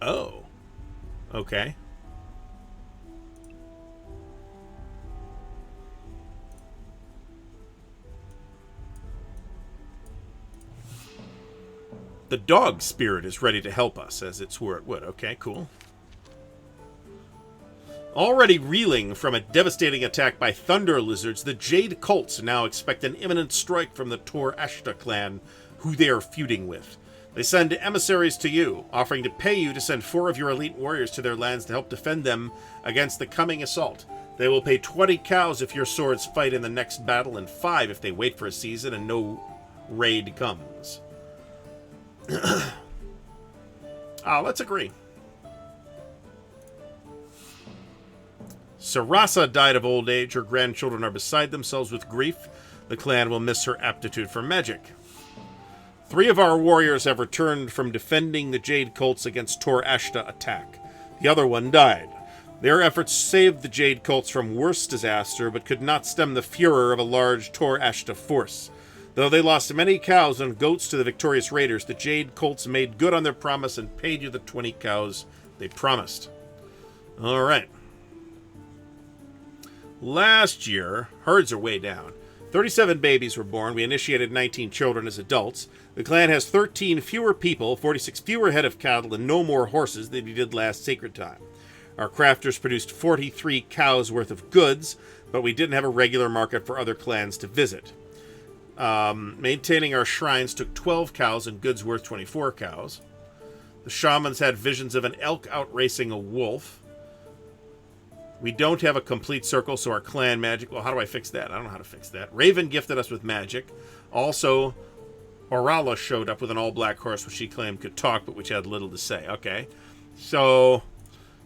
Oh. Okay. The dog spirit is ready to help us, as it swore it would. Okay, cool. Already reeling from a devastating attack by thunder lizards, the Jade Cults now expect an imminent strike from the Tor Ashta clan, who they are feuding with. They send emissaries to you, offering to pay you to send 4 of your elite warriors to their lands to help defend them against the coming assault. They will pay 20 cows if your swords fight in the next battle, and 5 if they wait for a season and no raid comes. Let's agree. Sarasa died of old age. Her grandchildren are beside themselves with grief. The clan will miss her aptitude for magic. 3 of our warriors have returned from defending the Jade Cults against Tor Ashta attack. The other one died. Their efforts saved the Jade Cults from worse disaster, but could not stem the furor of a large Tor Ashta force. Though they lost many cows and goats to the victorious raiders, the Jade Cults made good on their promise and paid you the 20 cows they promised. Alright. Last year, herds are way down. 37 babies were born. We initiated 19 children as adults. The clan has 13 fewer people, 46 fewer head of cattle, and no more horses than we did last sacred time. Our crafters produced 43 cows worth of goods, but we didn't have a regular market for other clans to visit. Maintaining our shrines took 12 cows and goods worth 24 cows. The shamans had visions of an elk outracing a wolf. We don't have a complete circle, so our clan magic... Well, how do I fix that? I don't know how to fix that. Raven gifted us with magic. Also, Orala showed up with an all-black horse, which she claimed could talk, but which had little to say. Okay. So,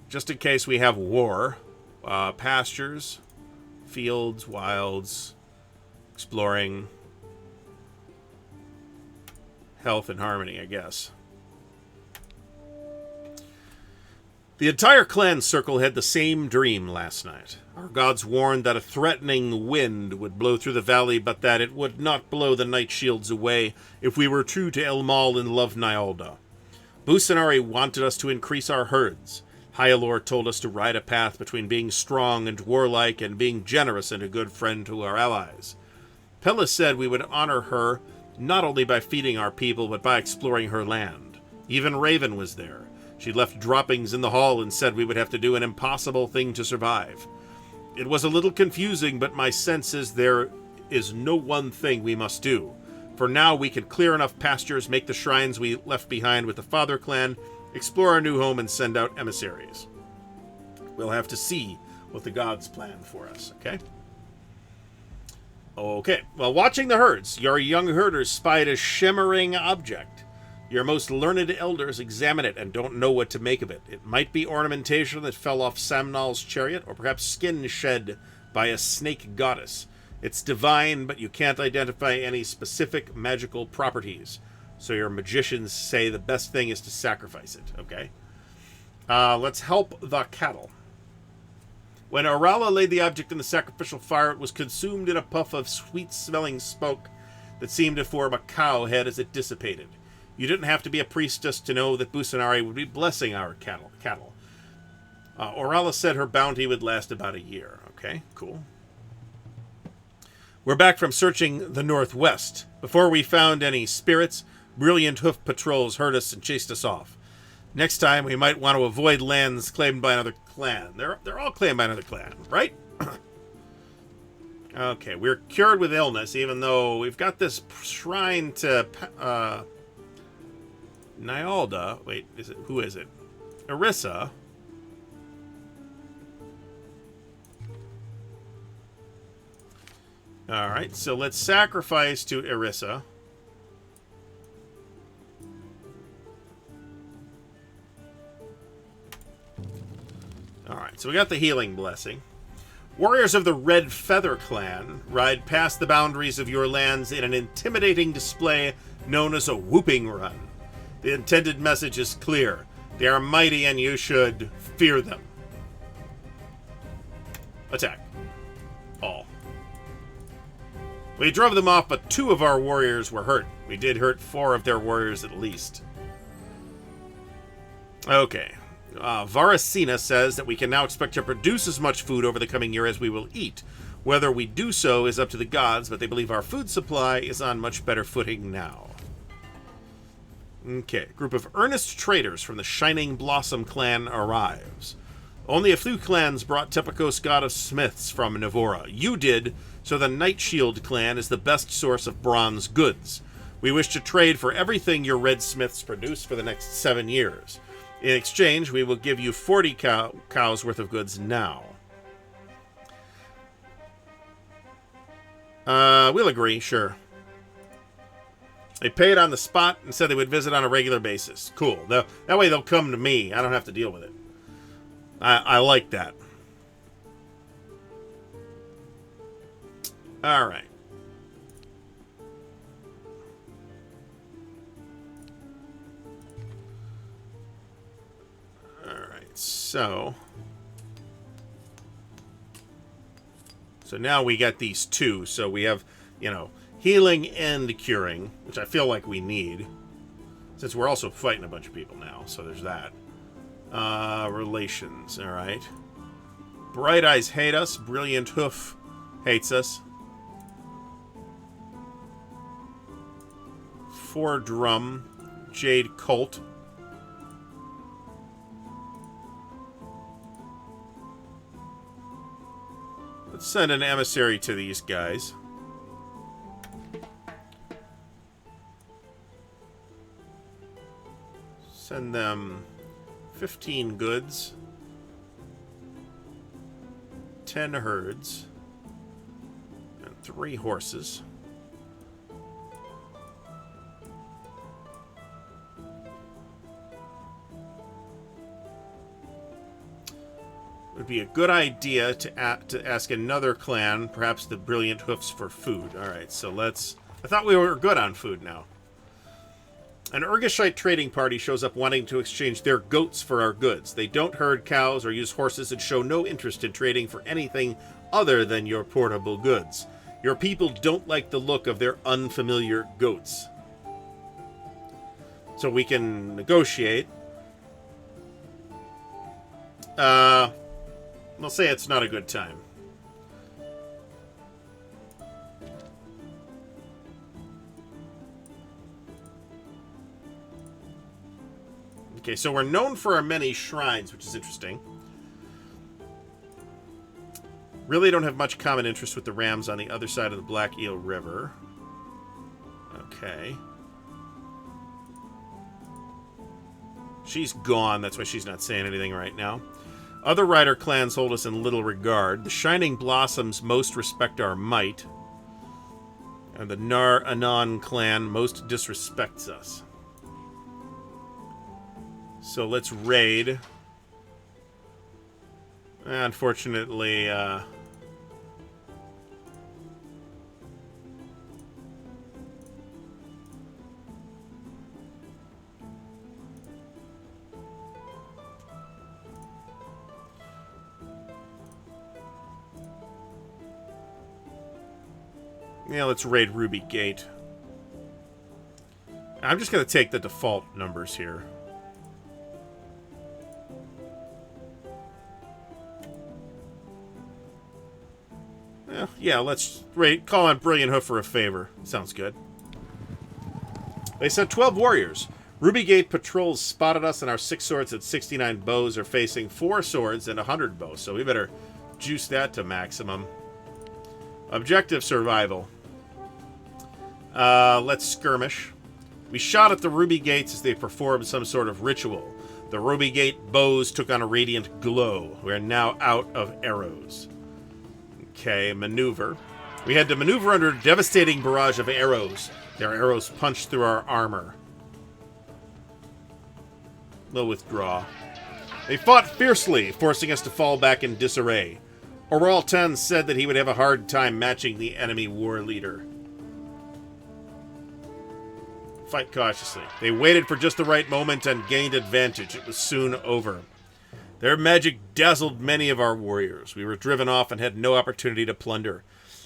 just in case we have war, pastures, fields, wilds, exploring, health and harmony, I guess. The entire clan circle had the same dream last night. Our gods warned that a threatening wind would blow through the valley, but that it would not blow the night shields away if we were true to Elmal and love Nyalda. Busanari wanted us to increase our herds. Hyalor told us to ride a path between being strong and warlike and being generous and a good friend to our allies. Pella said we would honor her not only by feeding our people, but by exploring her land. Even Raven was there. She left droppings in the hall and said we would have to do an impossible thing to survive. It was a little confusing, but my sense is there is no one thing we must do. For now, we can clear enough pastures, make the shrines we left behind with the Father clan, explore our new home, and send out emissaries. We'll have to see what the gods plan for us, okay? Okay, while watching the herds, your young herders spied a shimmering object. Your most learned elders examine it and don't know what to make of it. It might be ornamentation that fell off Samnal's chariot, or perhaps skin shed by a snake goddess. It's divine, but you can't identify any specific magical properties. So your magicians say the best thing is to sacrifice it, okay? Let's help the cattle. When Orala laid the object in the sacrificial fire, it was consumed in a puff of sweet-smelling smoke that seemed to form a cow head as it dissipated. You didn't have to be a priestess to know that Busanari would be blessing our cattle. Orala said her bounty would last about a year. Okay, cool. We're back from searching the northwest. Before we found any spirits, brilliant hoof patrols heard us and chased us off. Next time, we might want to avoid lands claimed by another clan. They're all claimed by another clan, right? Okay, we're cured with illness, even though we've got this shrine to Nyalda. Wait, who is it? Irissa. Alright, so let's sacrifice to Irissa. Alright, so we got the healing blessing. Warriors of the Red Feather Clan ride past the boundaries of your lands in an intimidating display known as a whooping run. The intended message is clear. They are mighty and you should fear them. Attack. All. We drove them off, but 2 of our warriors were hurt. We did hurt 4 of their warriors at least. Okay. Varasina says that we can now expect to produce as much food over the coming year as we will eat. Whether we do so is up to the gods, but they believe our food supply is on much better footing now. Okay. A group of earnest traders from the Shining Blossom clan arrives. Only a few clans brought Tepikos god of smiths from Navora. You did, so the Night Shield clan is the best source of bronze goods. We wish to trade for everything your red smiths produce for the next 7 years. In exchange, we will give you 40 cows worth of goods now. We'll agree, sure. They paid on the spot and said they would visit on a regular basis. Cool. That way they'll come to me. I don't have to deal with it. I like that. Alright. Alright, so now we got these 2. So we have, healing and curing, which I feel like we need. Since we're also fighting a bunch of people now, so there's that. Relations, alright. Bright Eyes hate us. Brilliant Hoof hates us. 4 Drum. Jade Colt. Let's send an emissary to these guys. Send them 15 goods, 10 herds, and 3 horses. It would be a good idea to ask another clan, perhaps the Brilliant Hoofs, for food. Alright, so let's... I thought we were good on food now. An Urgashite trading party shows up wanting to exchange their goats for our goods. They don't herd cows or use horses and show no interest in trading for anything other than your portable goods. Your people don't like the look of their unfamiliar goats. So we can negotiate. I'll say it's not a good time. Okay, so we're known for our many shrines, which is interesting. Really don't have much common interest with the Rams on the other side of the Black Eel River. Okay. She's gone, that's why she's not saying anything right now. Other rider clans hold us in little regard. The Shining Blossoms most respect our might. And the Nar Anon clan most disrespects us. So let's raid. Unfortunately, yeah, let's raid Ruby Gate. I'm just going to take the default numbers here. Yeah, let's call on Brilliant Hoof for a favor. Sounds good. They said 12 warriors. Ruby Gate patrols spotted us, and our 6 swords and 69 bows are facing 4 swords and 100 bows, so we better juice that to maximum. Objective survival. Let's skirmish. We shot at the Ruby Gates as they performed some sort of ritual. The Ruby Gate bows took on a radiant glow. We are now out of arrows. Okay, maneuver. We had to maneuver under a devastating barrage of arrows. Their arrows punched through our armor. We'll withdraw. They fought fiercely, forcing us to fall back in disarray. Oral 10 said that he would have a hard time matching the enemy war leader. Fight cautiously. They waited for just the right moment and gained advantage. It was soon over. Their magic dazzled many of our warriors. We were driven off and had no opportunity to plunder.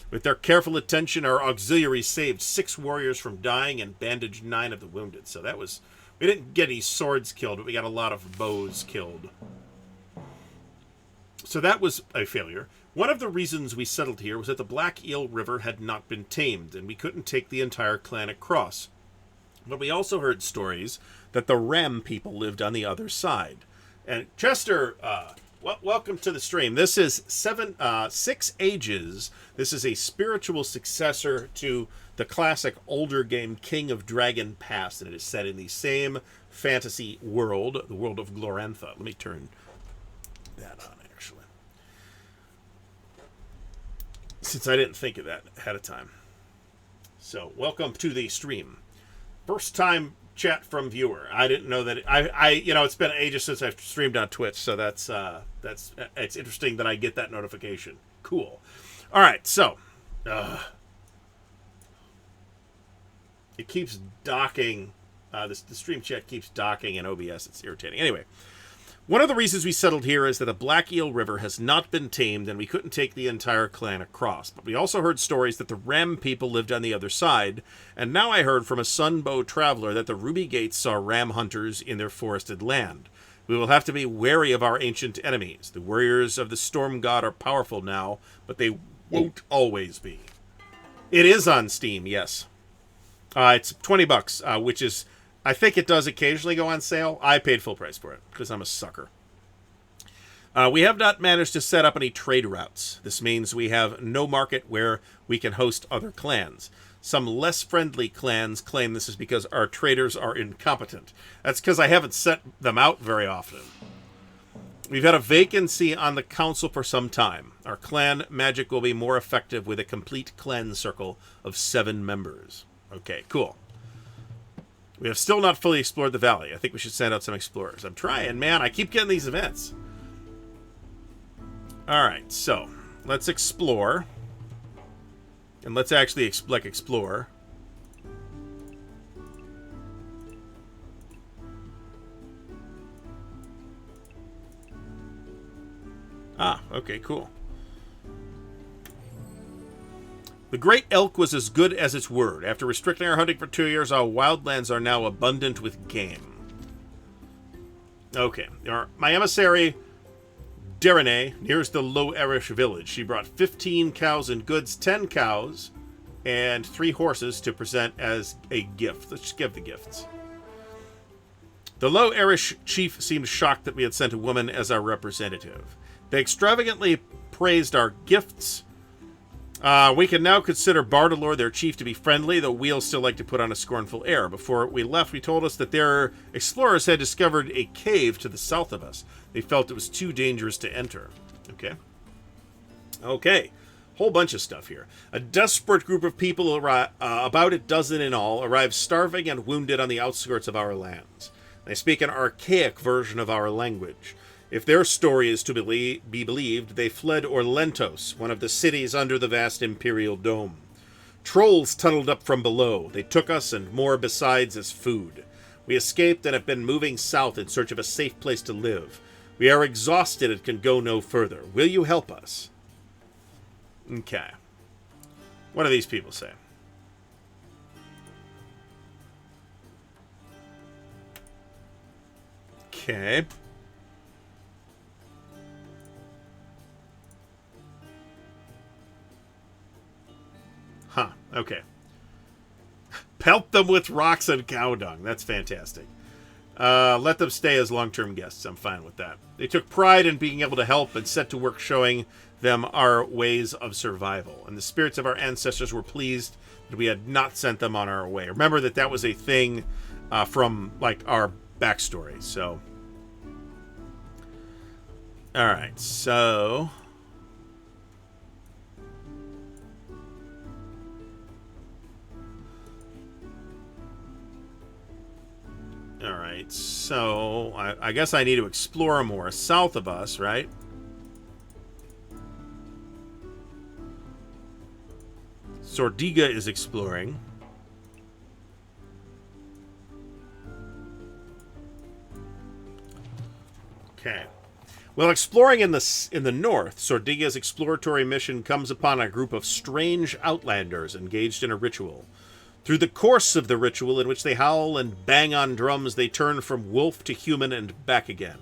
With their careful attention, our auxiliaries saved 6 warriors from dying and bandaged 9 of the wounded. So that was... We didn't get any swords killed, but we got a lot of bows killed. So that was a failure. One of the reasons we settled here was that the Black Eel River had not been tamed, and we couldn't take the entire clan across. But we also heard stories that the Ram people lived on the other side. And Chester, welcome to the stream. This is 6 Ages. This is a spiritual successor to the classic older game King of Dragon Pass, and it is set in the same fantasy world, the world of Glorantha. Let me turn that on, actually, since I didn't think of that ahead of time. So, welcome to the stream. First time chat from viewer. I didn't know that. It's been ages since I've streamed on Twitch, so that's it's interesting that I get that notification. Cool. All right, so it keeps docking. The stream chat keeps docking in OBS. It's irritating. Anyway, one of the reasons we settled here is that the Black Eel River has not been tamed, and we couldn't take the entire clan across. But we also heard stories that the Ram people lived on the other side, and now I heard from a Sunbow traveler that the Ruby Gates saw Ram hunters in their forested land. We will have to be wary of our ancient enemies. The warriors of the Storm God are powerful now, but they won't always be. It is on Steam, yes. It's $20, which is... I think it does occasionally go on sale. I paid full price for it, because I'm a sucker. We have not managed to set up any trade routes. This means we have no market where we can host other clans. Some less friendly clans claim this is because our traders are incompetent. That's because I haven't set them out very often. We've had a vacancy on the council for some time. Our clan magic will be more effective with a complete clan circle of 7 members. Okay, cool. We have still not fully explored the valley. I think we should send out some explorers. I'm trying, man. I keep getting these events. Alright, so let's explore. And let's actually explore. Ah, okay, cool. The great elk was as good as its word. After restricting our hunting for 2 years, our wildlands are now abundant with game. Okay. My emissary, Derene, nears the Low Erish village. She brought 15 cows and goods, 10 cows, and 3 horses to present as a gift. Let's just give the gifts. The low Irish chief seemed shocked that we had sent a woman as our representative. They extravagantly praised our gifts. We can now consider Bardalor, their chief, to be friendly, though we'll still like to put on a scornful air. Before we left, we told us that their explorers had discovered a cave to the south of us. They felt it was too dangerous to enter. Okay. Whole bunch of stuff here. A desperate group of people, about a dozen in all, arrived starving and wounded on the outskirts of our lands. They speak an archaic version of our language. If their story is to be believed, they fled Orlentos, one of the cities under the vast imperial dome. Trolls tunneled up from below. They took us and more besides as food. We escaped and have been moving south in search of a safe place to live. We are exhausted and can go no further. Will you help us? Okay. What do these people say? Okay. Huh. Okay. Pelt them with rocks and cow dung. That's fantastic. Let them stay as long-term guests. I'm fine with that. They took pride in being able to help and set to work showing them our ways of survival. And the spirits of our ancestors were pleased that we had not sent them on our way. Remember that was a thing from, like, our backstory. So, all right. So, all right. So, I guess I need to explore more south of us, right? Sordiga is exploring. Okay. While exploring in the north, Sordiga's exploratory mission comes upon a group of strange outlanders engaged in a ritual. Through the course of the ritual, in which they howl and bang on drums, they turn from wolf to human and back again.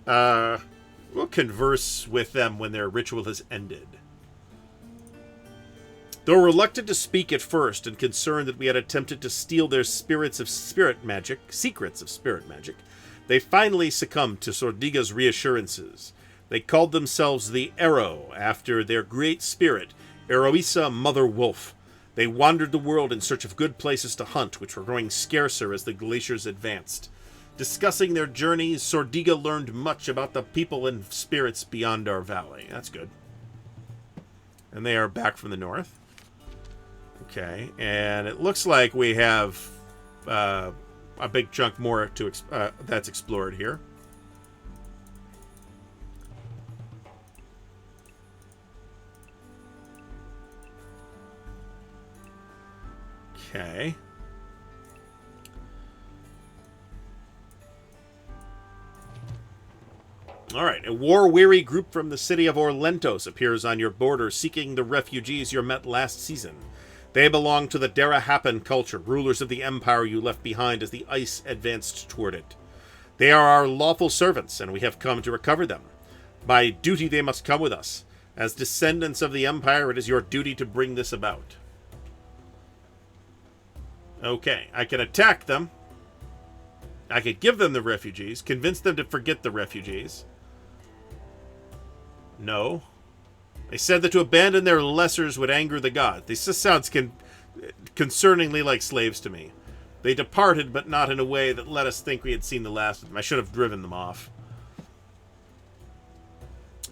We'll converse with them when their ritual has ended. Though reluctant to speak at first and concerned that we had attempted to steal their secrets of spirit magic, they finally succumbed to Sordiga's reassurances. They called themselves the Arrow, after their great spirit, Eroisa Mother Wolf. They wandered the world in search of good places to hunt, which were growing scarcer as the glaciers advanced. Discussing their journeys, Sordiga learned much about the people and spirits beyond our valley. That's good. And they are back from the north. Okay, and it looks like we have a big chunk more to that's explored here. Okay. All right, a war-weary group from the city of Orlentos appears on your border seeking the refugees you met last season. They belong to the Darahapan culture, rulers of the empire you left behind as the ice advanced toward it. They are our lawful servants, and we have come to recover them. By duty they must come with us. As descendants of the empire, it is your duty to bring this about. Okay, I can attack them. I could give them the refugees, convince them to forget the refugees. No. They said that to abandon their lessers would anger the gods. This just sounds concerningly like slaves to me. They departed, but not in a way that let us think we had seen the last of them. I should have driven them off.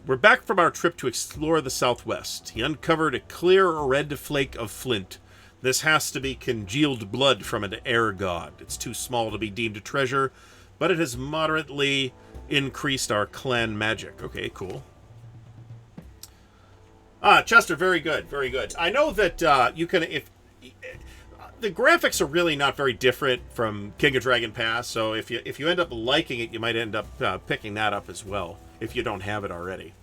We're back from our trip to explore the southwest. He uncovered a clear red flake of flint. This has to be congealed blood from an air god. It's too small to be deemed a treasure, but it has moderately increased our clan magic. Okay, cool. Chester, very good, very good. I know that you can, if the graphics are really not very different from King of Dragon Pass, so if you end up liking it, you might end up picking that up as well if you don't have it already.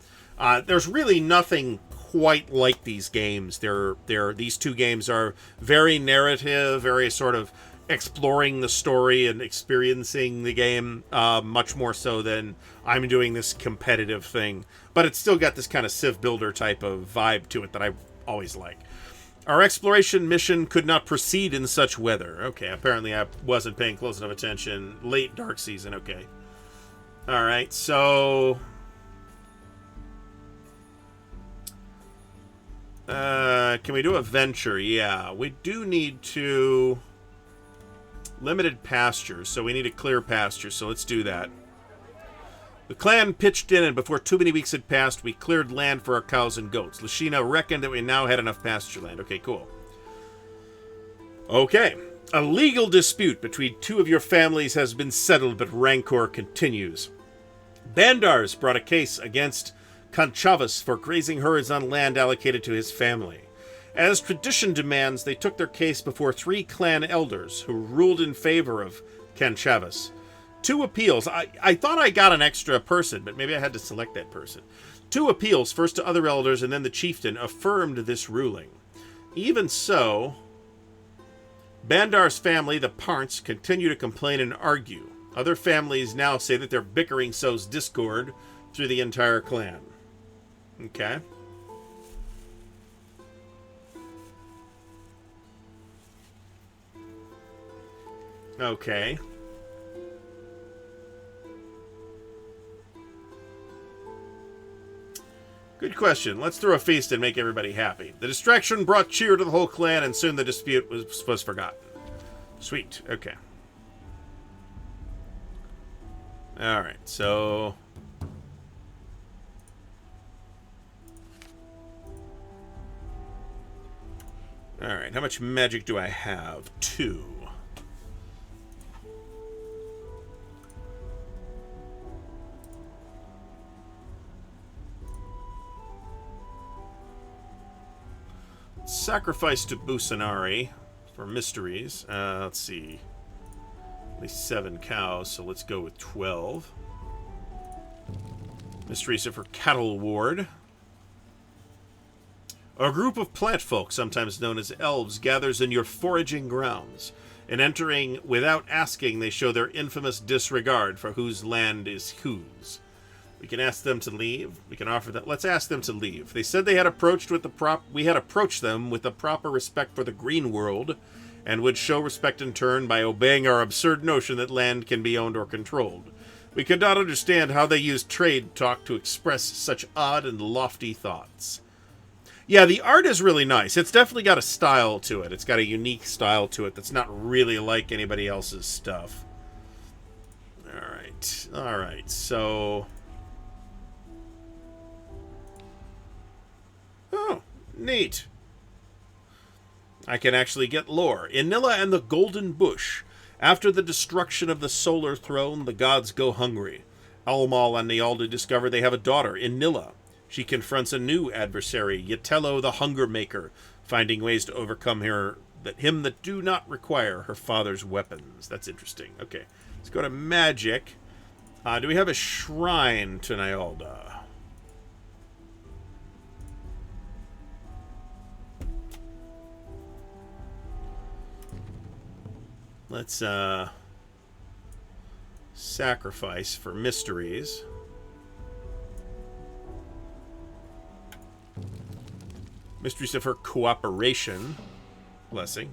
There's really nothing quite like these games. These two games are very narrative, very sort of exploring the story and experiencing the game, much more so than I'm doing this competitive thing. But it's still got this kind of Civ Builder type of vibe to it that I always like. Our exploration mission could not proceed in such weather. Okay, apparently I wasn't paying close enough attention. Late dark season, okay. Alright, so... can we do a venture? Yeah, we do need to... Limited pastures, so we need to clear pastures, so let's do that. The clan pitched in, and before too many weeks had passed, we cleared land for our cows and goats. Lashina reckoned that we now had enough pasture land. Okay, cool. Okay. A legal dispute between two of your families has been settled, but rancor continues. Bandars brought a case against Kanchavas for grazing herds on land allocated to his family. As tradition demands, they took their case before 3 clan elders, who ruled in favor of Kanchavas. 2 appeals. I thought I got an extra person, but maybe I had to select that person. 2 appeals, first to other elders and then the chieftain, affirmed this ruling. Even so, Bandar's family, the Parents, continue to complain and argue. Other families now say that their bickering sows discord through the entire clan. Okay. Okay. Good question. Let's throw a feast and make everybody happy. The distraction brought cheer to the whole clan, and soon the dispute was forgotten. Sweet. Okay. Alright, so... Alright, how much magic do I have? 2. Sacrifice to Busanari for mysteries. Let's see. At least 7 cows, so let's go with 12. Mysteries are for Cattle Ward. A group of plant folk, sometimes known as elves, gathers in your foraging grounds. In entering without asking, they show their infamous disregard for whose land is whose. We can ask them to leave. We can offer that. Let's ask them to leave. They said they had approached with the we had approached them with the proper respect for the green world, and would show respect in turn by obeying our absurd notion that land can be owned or controlled. We could not understand how they used trade talk to express such odd and lofty thoughts. Yeah, the art is really nice. It's definitely got a style to it. It's got a unique style to it that's not really like anybody else's stuff. Alright. Alright, so... Oh, neat. I can actually get lore. Inilla and the Golden Bush. After the destruction of the Solar Throne, the gods go hungry. Almal and Nialda discover they have a daughter, Inilla. She confronts a new adversary, Yatello the Hunger Maker, finding ways to overcome him that do not require her father's weapons. That's interesting. Okay, let's go to magic. Do we have a shrine to Nialda? Let's sacrifice for mysteries. Mysteries of her cooperation. Blessing.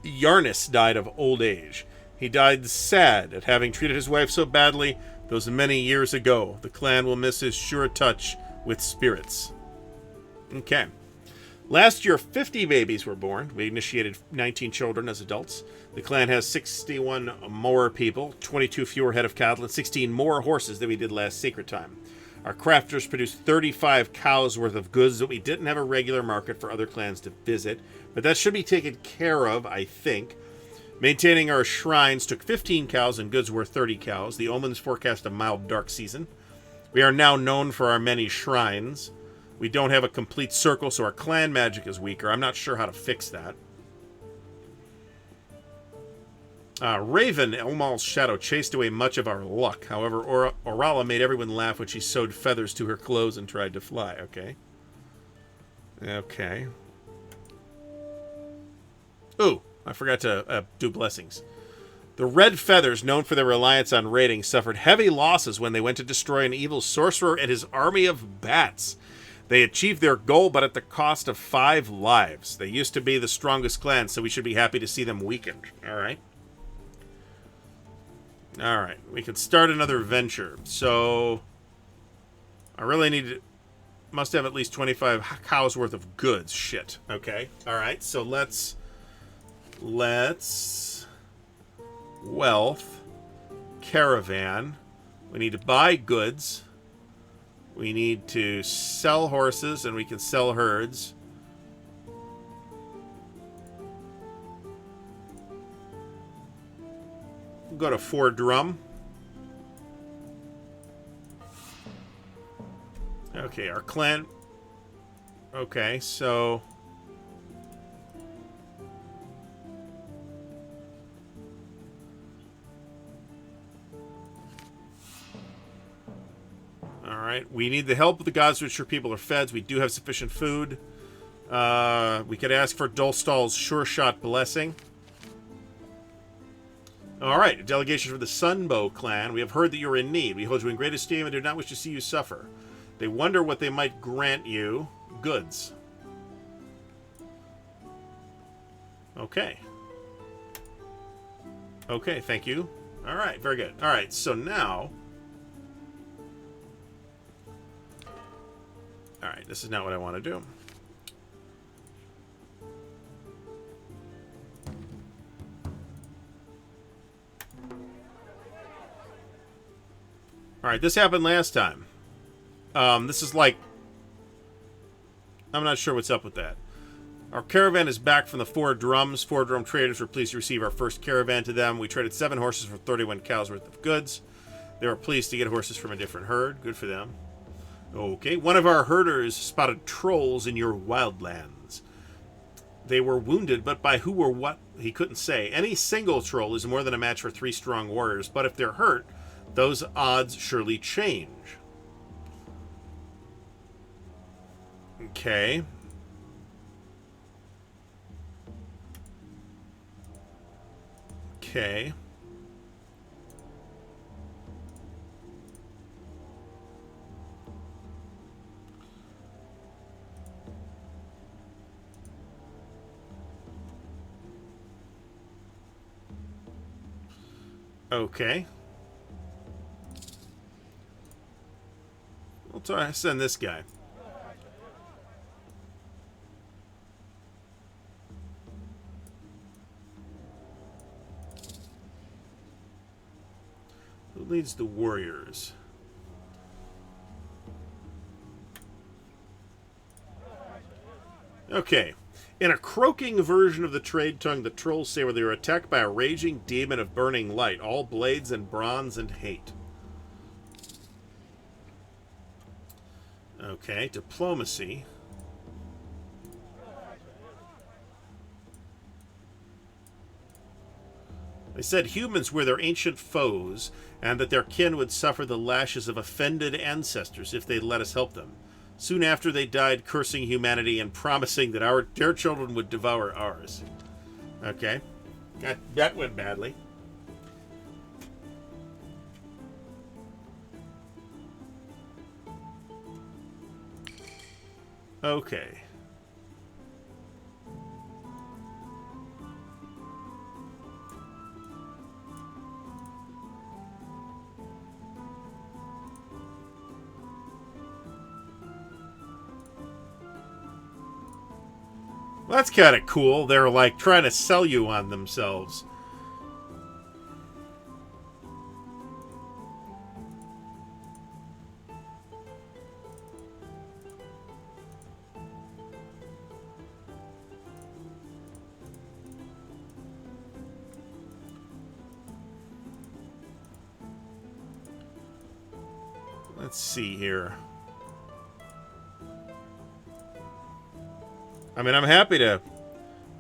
Yarnis died of old age. He died sad at having treated his wife so badly those many years ago. The clan will miss his sure touch with spirits. Okay. Last year, 50 babies were born. We initiated 19 children as adults. The clan has 61 more people, 22 fewer head of cattle, and 16 more horses than we did last Sacred Time. Our crafters produced 35 cows worth of goods that we didn't have a regular market for other clans to visit, but that should be taken care of, I think. Maintaining our shrines took 15 cows and goods worth 30 cows. The omens forecast a mild dark season. We are now known for our many shrines. We don't have a complete circle, so our clan magic is weaker. I'm not sure how to fix that. Raven, Elmal's shadow, chased away much of our luck. However, Orala made everyone laugh when she sewed feathers to her clothes and tried to fly. Okay. Okay. Ooh, I forgot to do blessings. The Red Feathers, known for their reliance on raiding, suffered heavy losses when they went to destroy an evil sorcerer and his army of bats. They achieved their goal, but at the cost of 5 lives. They used to be the strongest clan, so we should be happy to see them weakened. Alright. Alright, we can start another venture. So, I really need to... Must have at least 25 cows worth of goods. Shit. Okay. Alright, so let's... Wealth. Caravan. We need to buy goods. We need to sell horses, and we can sell herds. We'll go to 4 drum. Okay, our clan... Okay, so... Alright, we need the help of the gods to ensure people are fed. We do have sufficient food. We could ask for Dulstal's sure-shot blessing. Alright, a delegation from the Sunbow clan. We have heard that you're in need. We hold you in great esteem and do not wish to see you suffer. They wonder what they might grant you. Goods. Okay. Okay, thank you. Alright, very good. Alright, so now... Alright, this is not what I want to do. Alright, this happened last time. This is like... I'm not sure what's up with that. Our caravan is back from the 4 drums. 4 drum traders were pleased to receive our first caravan to them. We traded 7 horses for 31 cows worth of goods. They were pleased to get horses from a different herd. Good for them. Okay, one of our herders spotted trolls in your wildlands. They were wounded, but by who or what, he couldn't say. Any single troll is more than a match for 3 strong warriors, but if they're hurt, those odds surely change. Okay. Okay. Okay. We'll try to send this guy. Who leads the warriors? Okay. In a croaking version of the trade tongue, the trolls say where they were attacked by a raging demon of burning light, all blades and bronze and hate. Okay, diplomacy. They said humans were their ancient foes, and that their kin would suffer the lashes of offended ancestors if they'd let us help them. Soon after, they died cursing humanity and promising that their children would devour ours. Okay. That went badly. Okay. Well, that's kind of cool. They're like trying to sell you on themselves. Let's see here. I mean, I'm happy to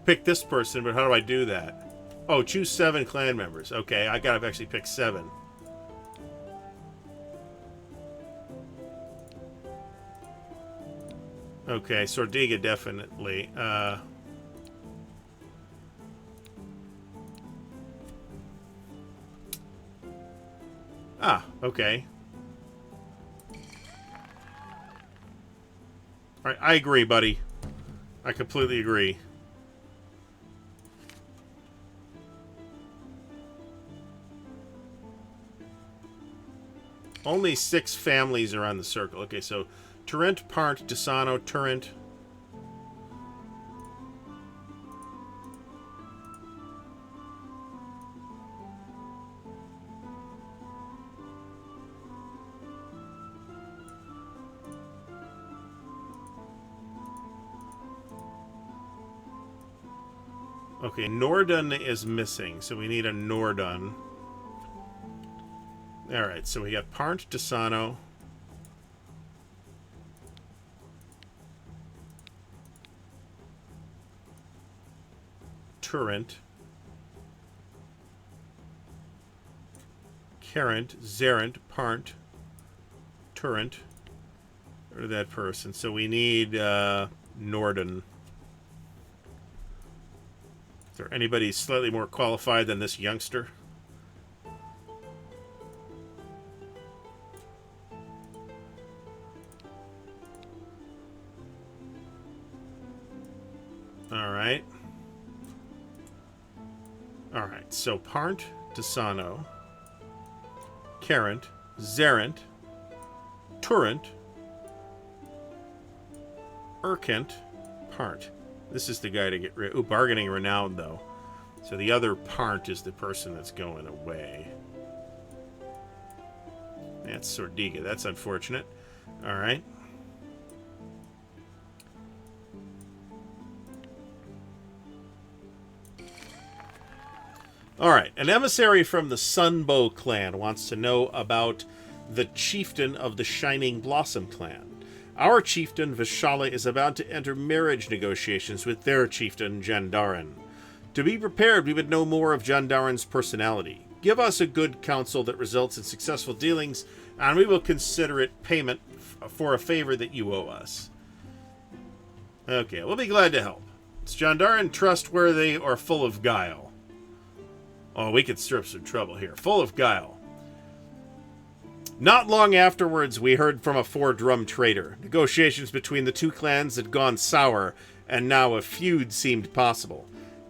pick this person, but how do I do that? Oh, choose 7 clan members. Okay, I gotta actually pick 7. Okay, Sordiga definitely. Okay. I agree, buddy. I completely agree. Only 6 families are on the circle. Okay, so Turrent, Part, Desano, Turrent. Okay, Nordun is missing, so we need a Nordun. Alright, so we got Parnt, Desano. Turrent. Carent, Zerent, Parnt, Turrent. Or that person. So we need Norden. Is there anybody slightly more qualified than this youngster? Alright. Alright, so Parnt, Desano, Carent, Zerent, Turrent, Urkent, Parnt. This is the guy to get rid. Ooh, bargaining renowned, though. So the other Parnt is the person that's going away. That's Sordiga. That's unfortunate. Alright. Alright. An emissary from the Sunbow clan wants to know about the chieftain of the Shining Blossom clan. Our chieftain, Vishala, is about to enter marriage negotiations with their chieftain, Jandarin. To be prepared, we would know more of Jandarin's personality. Give us a good counsel that results in successful dealings, and we will consider it payment for a favor that you owe us. Okay, we'll be glad to help. Is Jandarin trustworthy or full of guile? Oh, we could stir up some trouble here. Full of guile. Not long afterwards, we heard from a four-drum traitor. Negotiations between the two clans had gone sour, and now a feud seemed possible.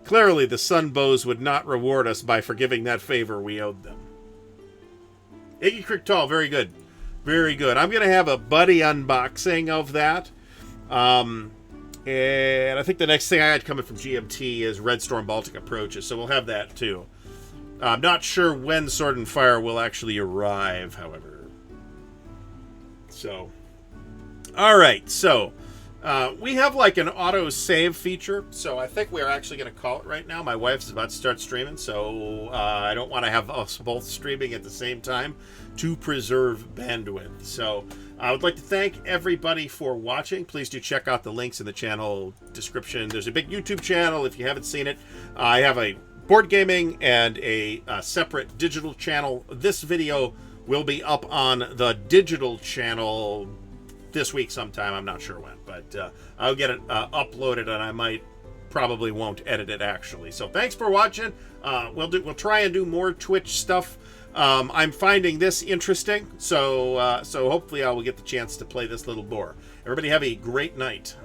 Clearly, the Sunbows would not reward us by forgiving that favor we owed them. Iggy Cricktal, very good. Very good. I'm going to have a buddy unboxing of that. And I think the next thing I had coming from GMT is Red Storm Baltic Approaches, so we'll have that too. I'm not sure when Sword and Fire will actually arrive, however. So, alright, so we have like an auto save feature, so I think we're actually going to call it right now. My wife's about to start streaming, so I don't want to have us both streaming at the same time to preserve bandwidth. So I would like to thank everybody for watching. Please do check out the links in the channel description. There's a big YouTube channel if you haven't seen it. I have a board gaming and a separate digital channel. This video will be up on the digital channel this week sometime. I'm not sure when, but I'll get it uploaded, and I probably won't edit it actually. So thanks for watching. We'll try and do more Twitch stuff. I'm finding this interesting, so hopefully I will get the chance to play this little boar. Everybody have a great night.